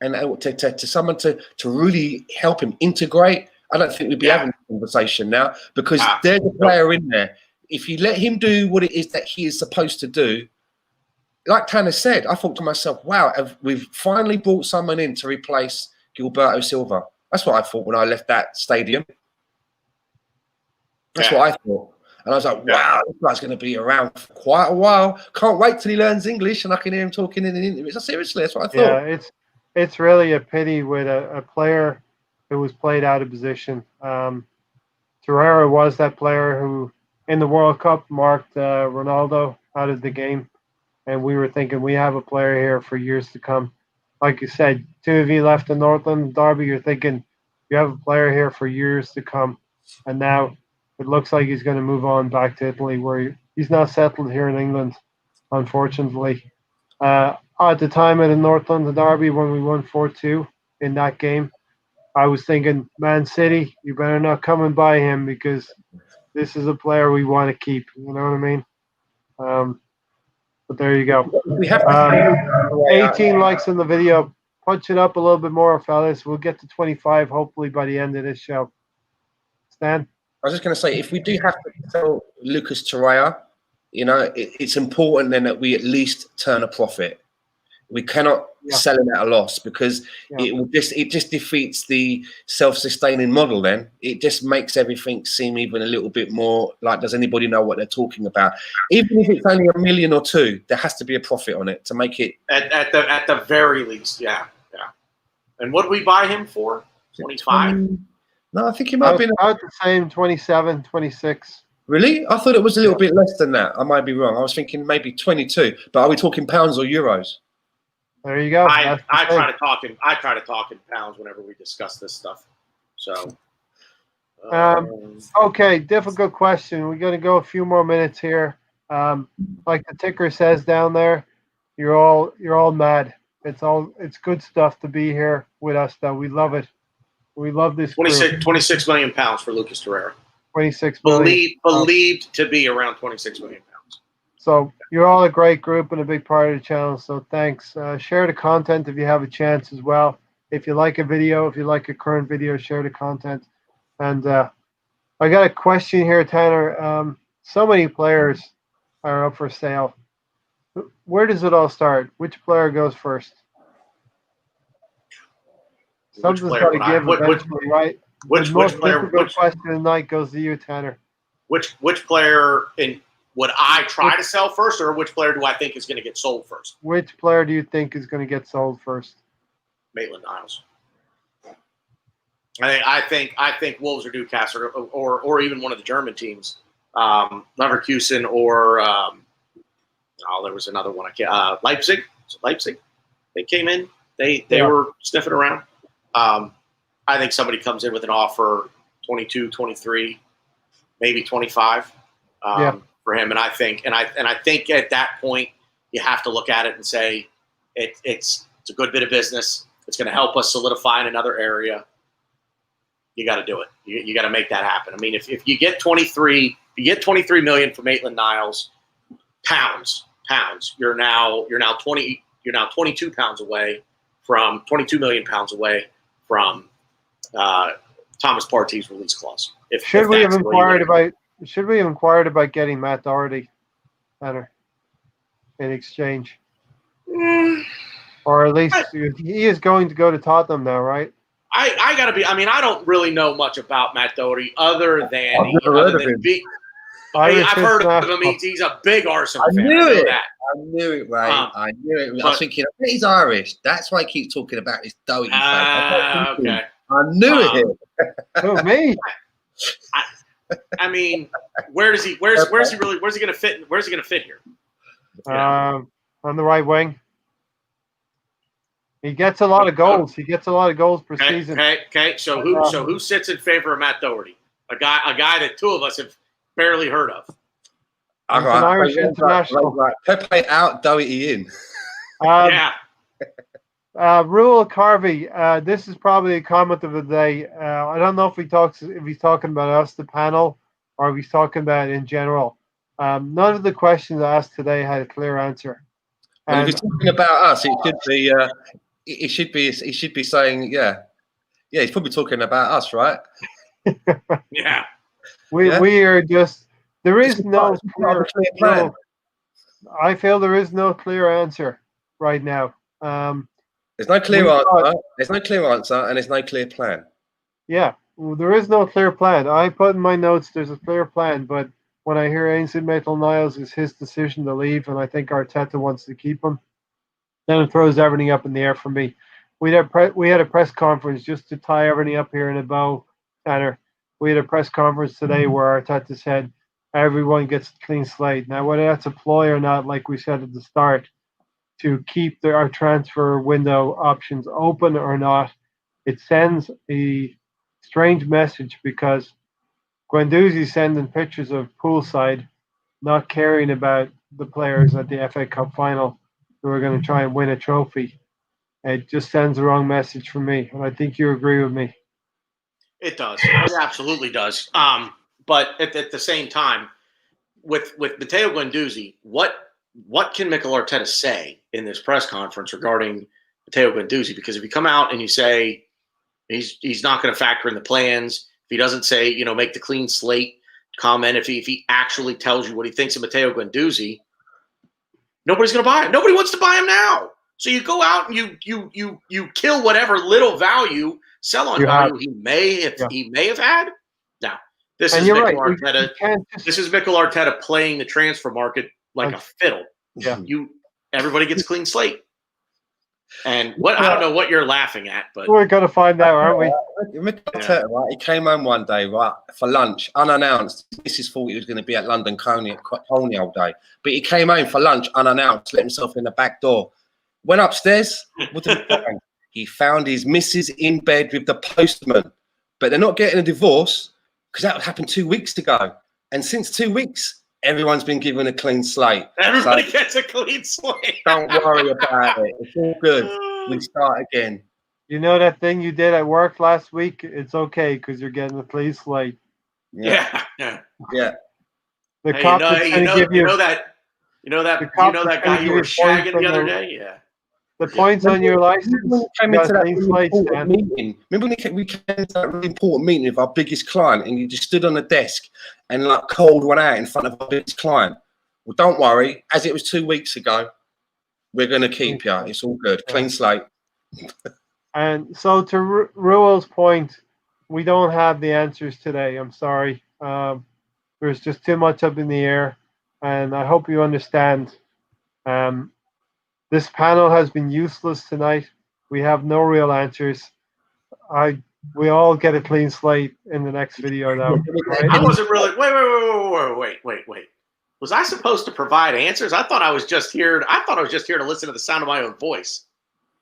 B: and to someone to really help him integrate, I don't think we'd be having a conversation now, because there's a player in there. If you let him do what it is that he is supposed to do, like Tanner said, I thought to myself, wow, we've finally brought someone in to replace Gilberto Silva. That's what I thought when I left that stadium. That's what I thought. And I was like, wow, this guy's going to be around for quite a while. Can't wait till he learns English and I can hear him talking in an interview. So seriously, that's what I thought.
A: Yeah, it's really a pity with a player who was played out of position. Torreira was that player who, in the World Cup, marked Ronaldo out of the game. And we were thinking we have a player here for years to come. Like you said, two of you left the Northland Derby. You're thinking you have a player here for years to come. And now it looks like he's going to move on back to Italy, where he's not settled here in England, unfortunately. At the time of the Northland Derby, when we won 4-2 in that game, I was thinking, Man City, you better not come and buy him, because this is a player we want to keep. You know what I mean? But there you go.
B: We have
A: 18 likes on the video. Punch it up a little bit more, fellas. We'll get to 25 hopefully by the end of this show. Stan?
B: I was just going to say, if we do have to sell Lucas Torreira, you know, it's important then that we at least turn a profit. We cannot sell him at a loss, because it just defeats the self-sustaining model. Then it just makes everything seem even a little bit more like, does anybody know what they're talking about? Even if it's only $1 million or $2 million, there has to be a profit on it to make it
C: at the very least. Yeah. And what did we buy him for? 25.
B: No, I think it might have been
A: about the same, 27, 26.
B: Really? I thought it was a little bit less than that. I might be wrong. I was thinking maybe 22. But are we talking pounds or euros?
A: There you go.
C: I try to talk in pounds whenever we discuss this stuff. So,
A: okay, difficult question. We're going to go a few more minutes here. Like the ticker says down there, you're all mad. It's good stuff to be here with us, though. We love it. We love this.
C: 26 million pounds for Lucas Torreira.
A: 26 million.
C: Believed to be around 26 million pounds.
A: So you're all a great group and a big part of the channel. So thanks. Share the content if you have a chance as well. If you like a video, if you like a current video, share the content. And I got a question here, Tanner. So many players are up for sale. Where does it all start? Which player goes first? Something's got to give eventually, right?
C: Which player?
A: Which question tonight goes to you, Tanner?
C: Which player would I try to sell first, or which player do I think is going to get sold first?
A: Which player do you think is going to get sold first?
C: Maitland-Niles. I think Wolves or Newcastle or even one of the German teams, Leverkusen or there was another one. Leipzig. Leipzig. They came in. They were sniffing around. I think somebody comes in with an offer 22, 23, maybe 25 for him. And I think at that point you have to look at it and say it's a good bit of business. It's going to help us solidify in another area. You got to do it. You got to make that happen. I mean, if you get 23 million for Maitland-Niles pounds, you're now 22 pounds away from 22 million pounds away from Thomas Partey's release clause.
A: Should we have inquired about getting Matt Doherty, Tanner, in exchange? Or at least he is going to go to Tottenham now, right?
C: I gotta be. I mean, I don't really know much about Matt Doherty other than I've heard of him. He's a big Arsenal fan. I knew
B: it, right? I knew it. I was thinking, I bet he's Irish. That's why he keeps talking about this Doherty.
C: Okay.
B: I knew it.
A: Oh, me.
C: I mean, where's he going to fit? Where's he going to fit here?
A: On the right wing. He gets a lot of goals. He gets a lot of goals per
C: Okay,
A: season.
C: okay. So who sits in favor of Matt Doherty? A guy that two of us have barely heard of.
A: He's an Irish international.
B: Right. Pepe out, Doherty in.
C: Yeah.
A: Ruel Carvey, this is probably a comment of the day. I don't know if he's talking about us, the panel, or if he's talking about in general. None of the questions asked today had a clear answer.
B: Well, if he's talking about us, it should be. He should be saying, yeah. He's probably talking about us, right?
C: Yeah.
A: We are just. There is no clear
B: plan.
A: I feel there is no clear answer right now.
B: There's no clear answer. There's no clear answer, and there's no clear plan.
A: Yeah, well, there is no clear plan. I put in my notes there's a clear plan, but when I hear Ainsley Maitland-Niles is his decision to leave, and I think Arteta wants to keep him, then it throws everything up in the air for me. We had a press conference just to tie everything up here in a bow, Tanner. We had a press conference today where Arteta said everyone gets a clean slate. Now, whether that's a ploy or not, like we said at the start, to keep our transfer window options open or not, it sends a strange message because Guendouzi's sending pictures of poolside, not caring about the players at the FA Cup final who are going to try and win a trophy. It just sends the wrong message for me, and I think you agree with me.
C: It does. It absolutely does. But at the same time, with Matteo Guendouzi, what can Mikel Arteta say in this press conference regarding Matteo Guendouzi? Because if you come out and you say he's not going to factor in the plans, if he doesn't say, make the clean slate comment, if he actually tells you what he thinks of Matteo Guendouzi, nobody's going to buy him. Nobody wants to buy him now. So you go out and you kill whatever little value, sell on value he may have had. Now, this is Mikel Arteta. This is Mikel Arteta playing the transfer market like a fiddle.
A: Yeah.
C: Everybody gets a clean slate. And I don't know what you're laughing at, but
A: we're gonna find out, aren't we?
B: Arteta, right? He came home one day, right, for lunch, unannounced. Mrs. thought he was going to be at London Coney all day, but he came home for lunch unannounced, let himself in the back door, went upstairs. What did he find? He found his missus in bed with the postman, but they're not getting a divorce because that happened 2 weeks ago, and since 2 weeks, everyone's been given a clean slate.
C: Everybody gets a clean slate.
B: Don't worry about it. It's all good. We start again.
A: You know that thing you did at work last week? It's okay because you're getting a clean slate.
C: Yeah.
A: The cop
C: you know that guy you were shagging the other day? Yeah.
A: The points on your license.
B: Remember when we came to that really important meeting with our biggest client and you just stood on the desk and called one out in front of our biggest client? Well, don't worry. As it was 2 weeks ago, we're going to keep you. It's all good. Clean slate.
A: And so to Ruel's point, we don't have the answers today. I'm sorry. There's just too much up in the air. And I hope you understand. This panel has been useless tonight. We have no real answers. We all get a clean slate in the next video now. Right?
C: I wasn't really. Wait. Was I supposed to provide answers? I thought I was just here. To listen to the sound of my own voice.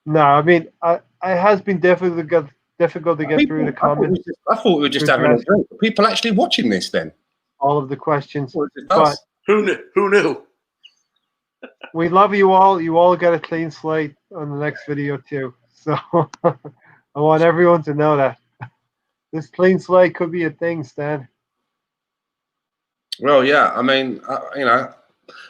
A: No, I mean, it has been difficult to get through the comments.
B: I thought we were just having a drink. People actually watching this then?
A: All of the questions.
C: But who knew?
A: We love you all. You all get a clean slate on the next video too. So I want everyone to know that this clean slate could be a thing, Stan.
B: Well, yeah. I mean,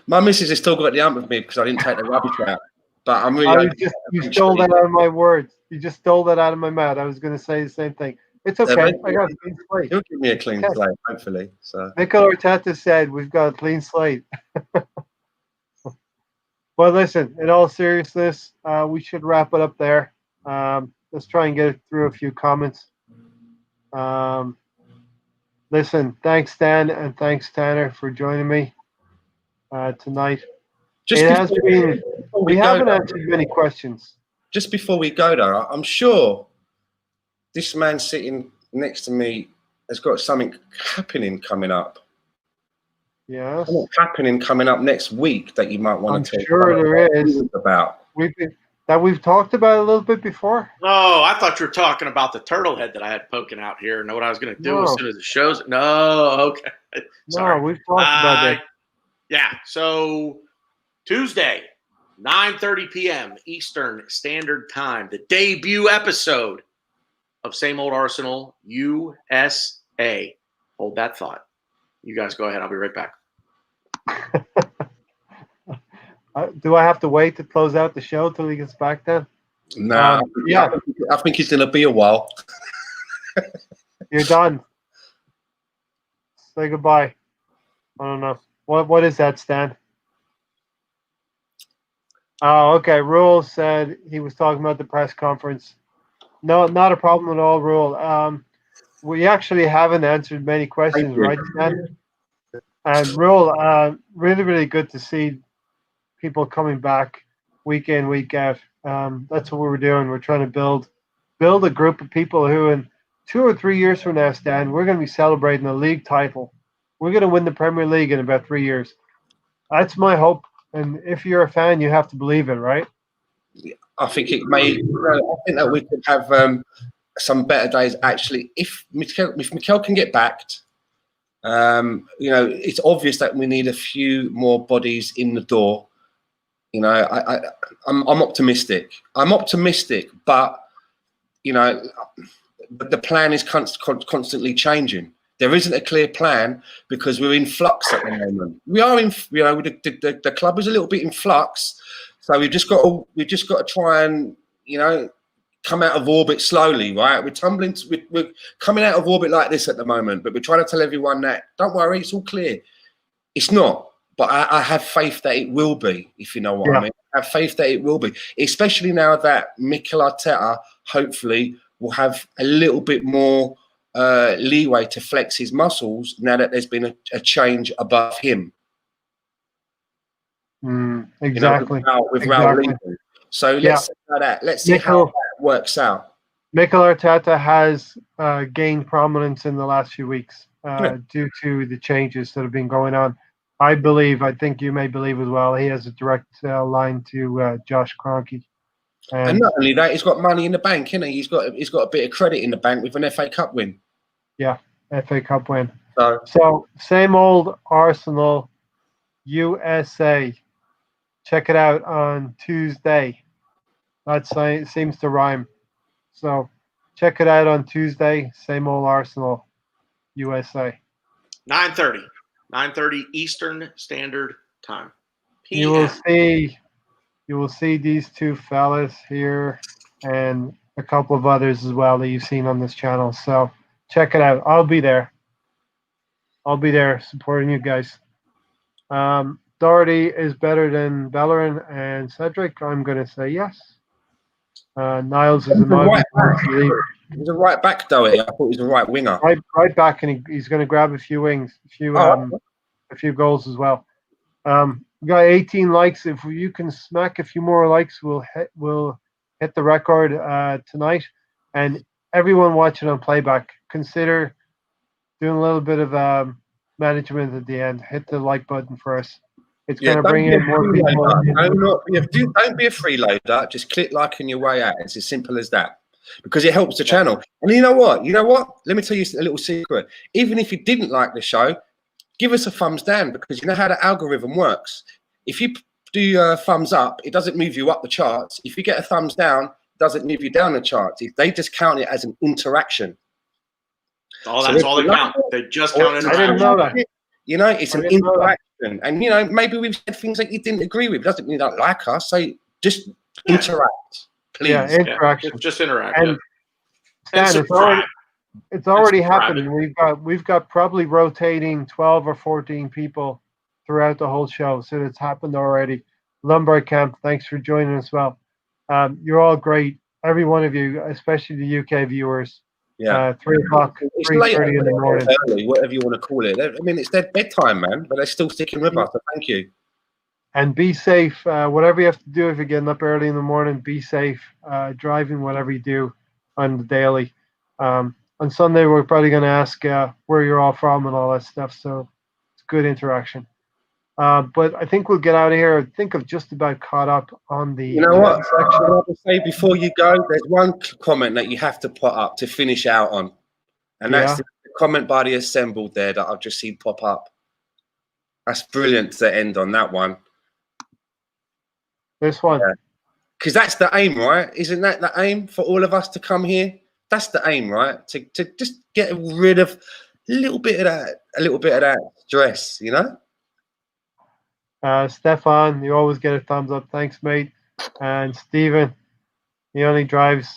B: my missus has still got the hump with me because I didn't take the rubbish out. But I'm really.
A: You stole that out of my words. You just stole that out of my mouth. I was going to say the same thing. It's okay. I got a clean slate.
B: He'll give me a clean slate, hopefully. So
A: Mikel Arteta said we've got a clean slate. Well, listen, in all seriousness, we should wrap it up there. Let's try and get through a few comments. Listen, thanks, Stan, and thanks, Tanner, for joining me tonight. We haven't answered many questions.
B: Just before we go, though, I'm sure this man sitting next to me has got something happening coming up.
A: Yeah.
B: Something happening coming up next week that you might want to
A: talk. I'm sure there is.
B: About.
A: that we've talked about a little bit before?
C: Oh, I thought you were talking about the turtle head that I had poking out here. Know what I was going to do as
A: No.
C: soon as it shows? No, okay. Sorry.
A: No, we've talked about that.
C: Yeah, so Tuesday, 9:30 p.m. Eastern Standard Time, the debut episode of Same Old Arsenal USA. Hold that thought. You guys go ahead. I'll be right back.
A: Do I have to wait to close out the show till he gets back then?
B: Nah,
A: Yeah.
B: I think it's going to be a while.
A: You're done. Say goodbye. I don't know. What is that, Stan? Oh, okay. Rule said he was talking about the press conference. No, not a problem at all, Rule. We actually haven't answered many questions,
B: you.
A: right, Stan? And Rule, really, really good to see people coming back week in, week out. That's what we're doing. We're trying to build a group of people who, in 2 or 3 years from now, Stan, we're going to be celebrating a league title. We're going to win the Premier League in about 3 years. That's my hope. And if you're a fan, you have to believe it, right?
B: I think it may. I think that we could have some better days. Actually, if Mikel can get backed, it's obvious that we need a few more bodies in the door. I'm optimistic. I'm optimistic, but the plan is constantly changing. There isn't a clear plan because we're in flux at the moment. We are in, the club is a little bit in flux, so we've just got to try and come out of orbit slowly, right? We're coming out of orbit like this at the moment, but we're trying to tell everyone that don't worry, it's all clear. It's not, but I have faith that it will be. If you know what I mean, I have faith that it will be, especially now that Mikel Arteta hopefully will have a little bit more leeway to flex his muscles now that there's been a change above him.
A: Exactly.
B: With Raul leaving. So let's see how that works out.
A: Mikel Arteta has gained prominence in the last few weeks due to the changes that have been going on. I think you may believe as well, he has a direct line to Josh Kroenke.
B: And not only that, he's got money in the bank, isn't he? He's got a bit of credit in the bank with an FA Cup win.
A: Yeah, FA Cup win. So Same Old Arsenal USA. Check it out on Tuesday. That seems to rhyme. So check it out on Tuesday. Same Old Arsenal USA.
C: 9:30 Eastern Standard Time. PM.
A: You will see these two fellas here and a couple of others as well that you've seen on this channel. So check it out. I'll be there. I'll be there supporting you guys. Doherty is better than Bellerin and Cedric. I'm going to say yes. Niles is a
B: right back. He's a right back, Doherty. I thought he was a right winger.
A: Right back, and he's going to grab a few wings, a few goals as well. We got 18 likes. If you can smack a few more likes, we'll hit the record tonight. And everyone watching on playback, consider doing a little bit of management at the end. Hit the like button for us. It's going to bring in more people.
B: Don't be a freeloader. Just click like on your way out. It's as simple as that. Because it helps the channel. And you know what? Let me tell you a little secret. Even if you didn't like the show, give us a thumbs down, because you know how the algorithm works. If you do thumbs up, it doesn't move you up the charts. If you get a thumbs down, it doesn't move you down the charts. They just count it as an interaction.
C: That's all they count. They just count interaction.
A: I didn't know that.
B: It's an interaction. And, maybe we've said things that you didn't agree with. Doesn't mean you don't like us. So just interact, please.
A: Yeah, interaction.
C: Just interact.
A: And Stan, it's already happening. We've got probably rotating 12 or 14 people throughout the whole show. So it's happened already. Lombard Camp, thanks for joining us. Well, you're all great. Every one of you, especially the UK viewers.
B: Yeah,
A: 3 o'clock, 3:30 in the morning.
B: Early, whatever you want to call it. I mean, it's their bedtime, man, but they're still sticking with us. So thank you.
A: And be safe. Whatever you have to do if you're getting up early in the morning, be safe. Driving, whatever you do on the daily. On Sunday, we're probably going to ask where you're all from and all that stuff. So it's good interaction. But I think we'll get out of here. I think I've just about caught up on the
B: You know what?
A: section.
B: I will say before you go, there's one comment that you have to put up to finish out on, and that's
A: Yeah.
B: the comment by the assembled there that I've just seen pop up. That's brilliant to end on that one.
A: This one.
B: Because that's the aim, right? Isn't that the aim for all of us to come here? That's the aim, right? To just get rid of a little bit of that stress, you know?
A: Stefan, you always get a thumbs up. Thanks, mate. And Steven, he only drives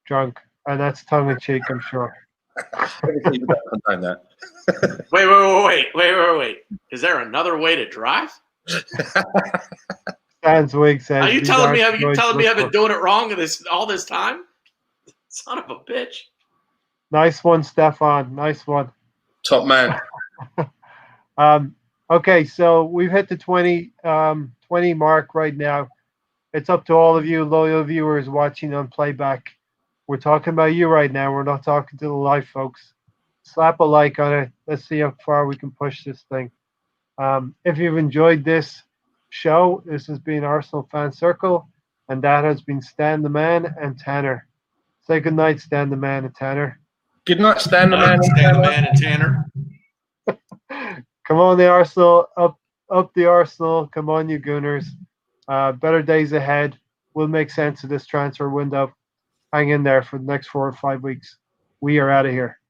A: drunk. And that's tongue in cheek, I'm sure.
B: Obviously, we don't condone that.
C: Wait. Is there another way to drive?
A: Stan's Wig says,
C: Are you
A: "These
C: telling me?
A: aren't
C: Are you
A: droids,
C: telling me I've been
A: look
C: doing it wrong all this time? Son of a bitch.
A: Nice one, Stefan. Nice one.
B: Top man.
A: Okay, so we've hit the 20 mark right now. It's up to all of you loyal viewers watching on playback. We're talking about you right now. We're not talking to the live folks. Slap a like on it. Let's see how far we can push this thing. If you've enjoyed this show, this has been Arsenal Fan Circle, and that has been Stan the Man and Tanner. Say good night, Stan the Man and Tanner.
B: Good night, Stan the man.
C: Stan the Man and Tanner.
A: Come on, the Arsenal, up the Arsenal. Come on, you Gooners. Better days ahead. We'll make sense of this transfer window. Hang in there for the next 4 or 5 weeks. We are out of here.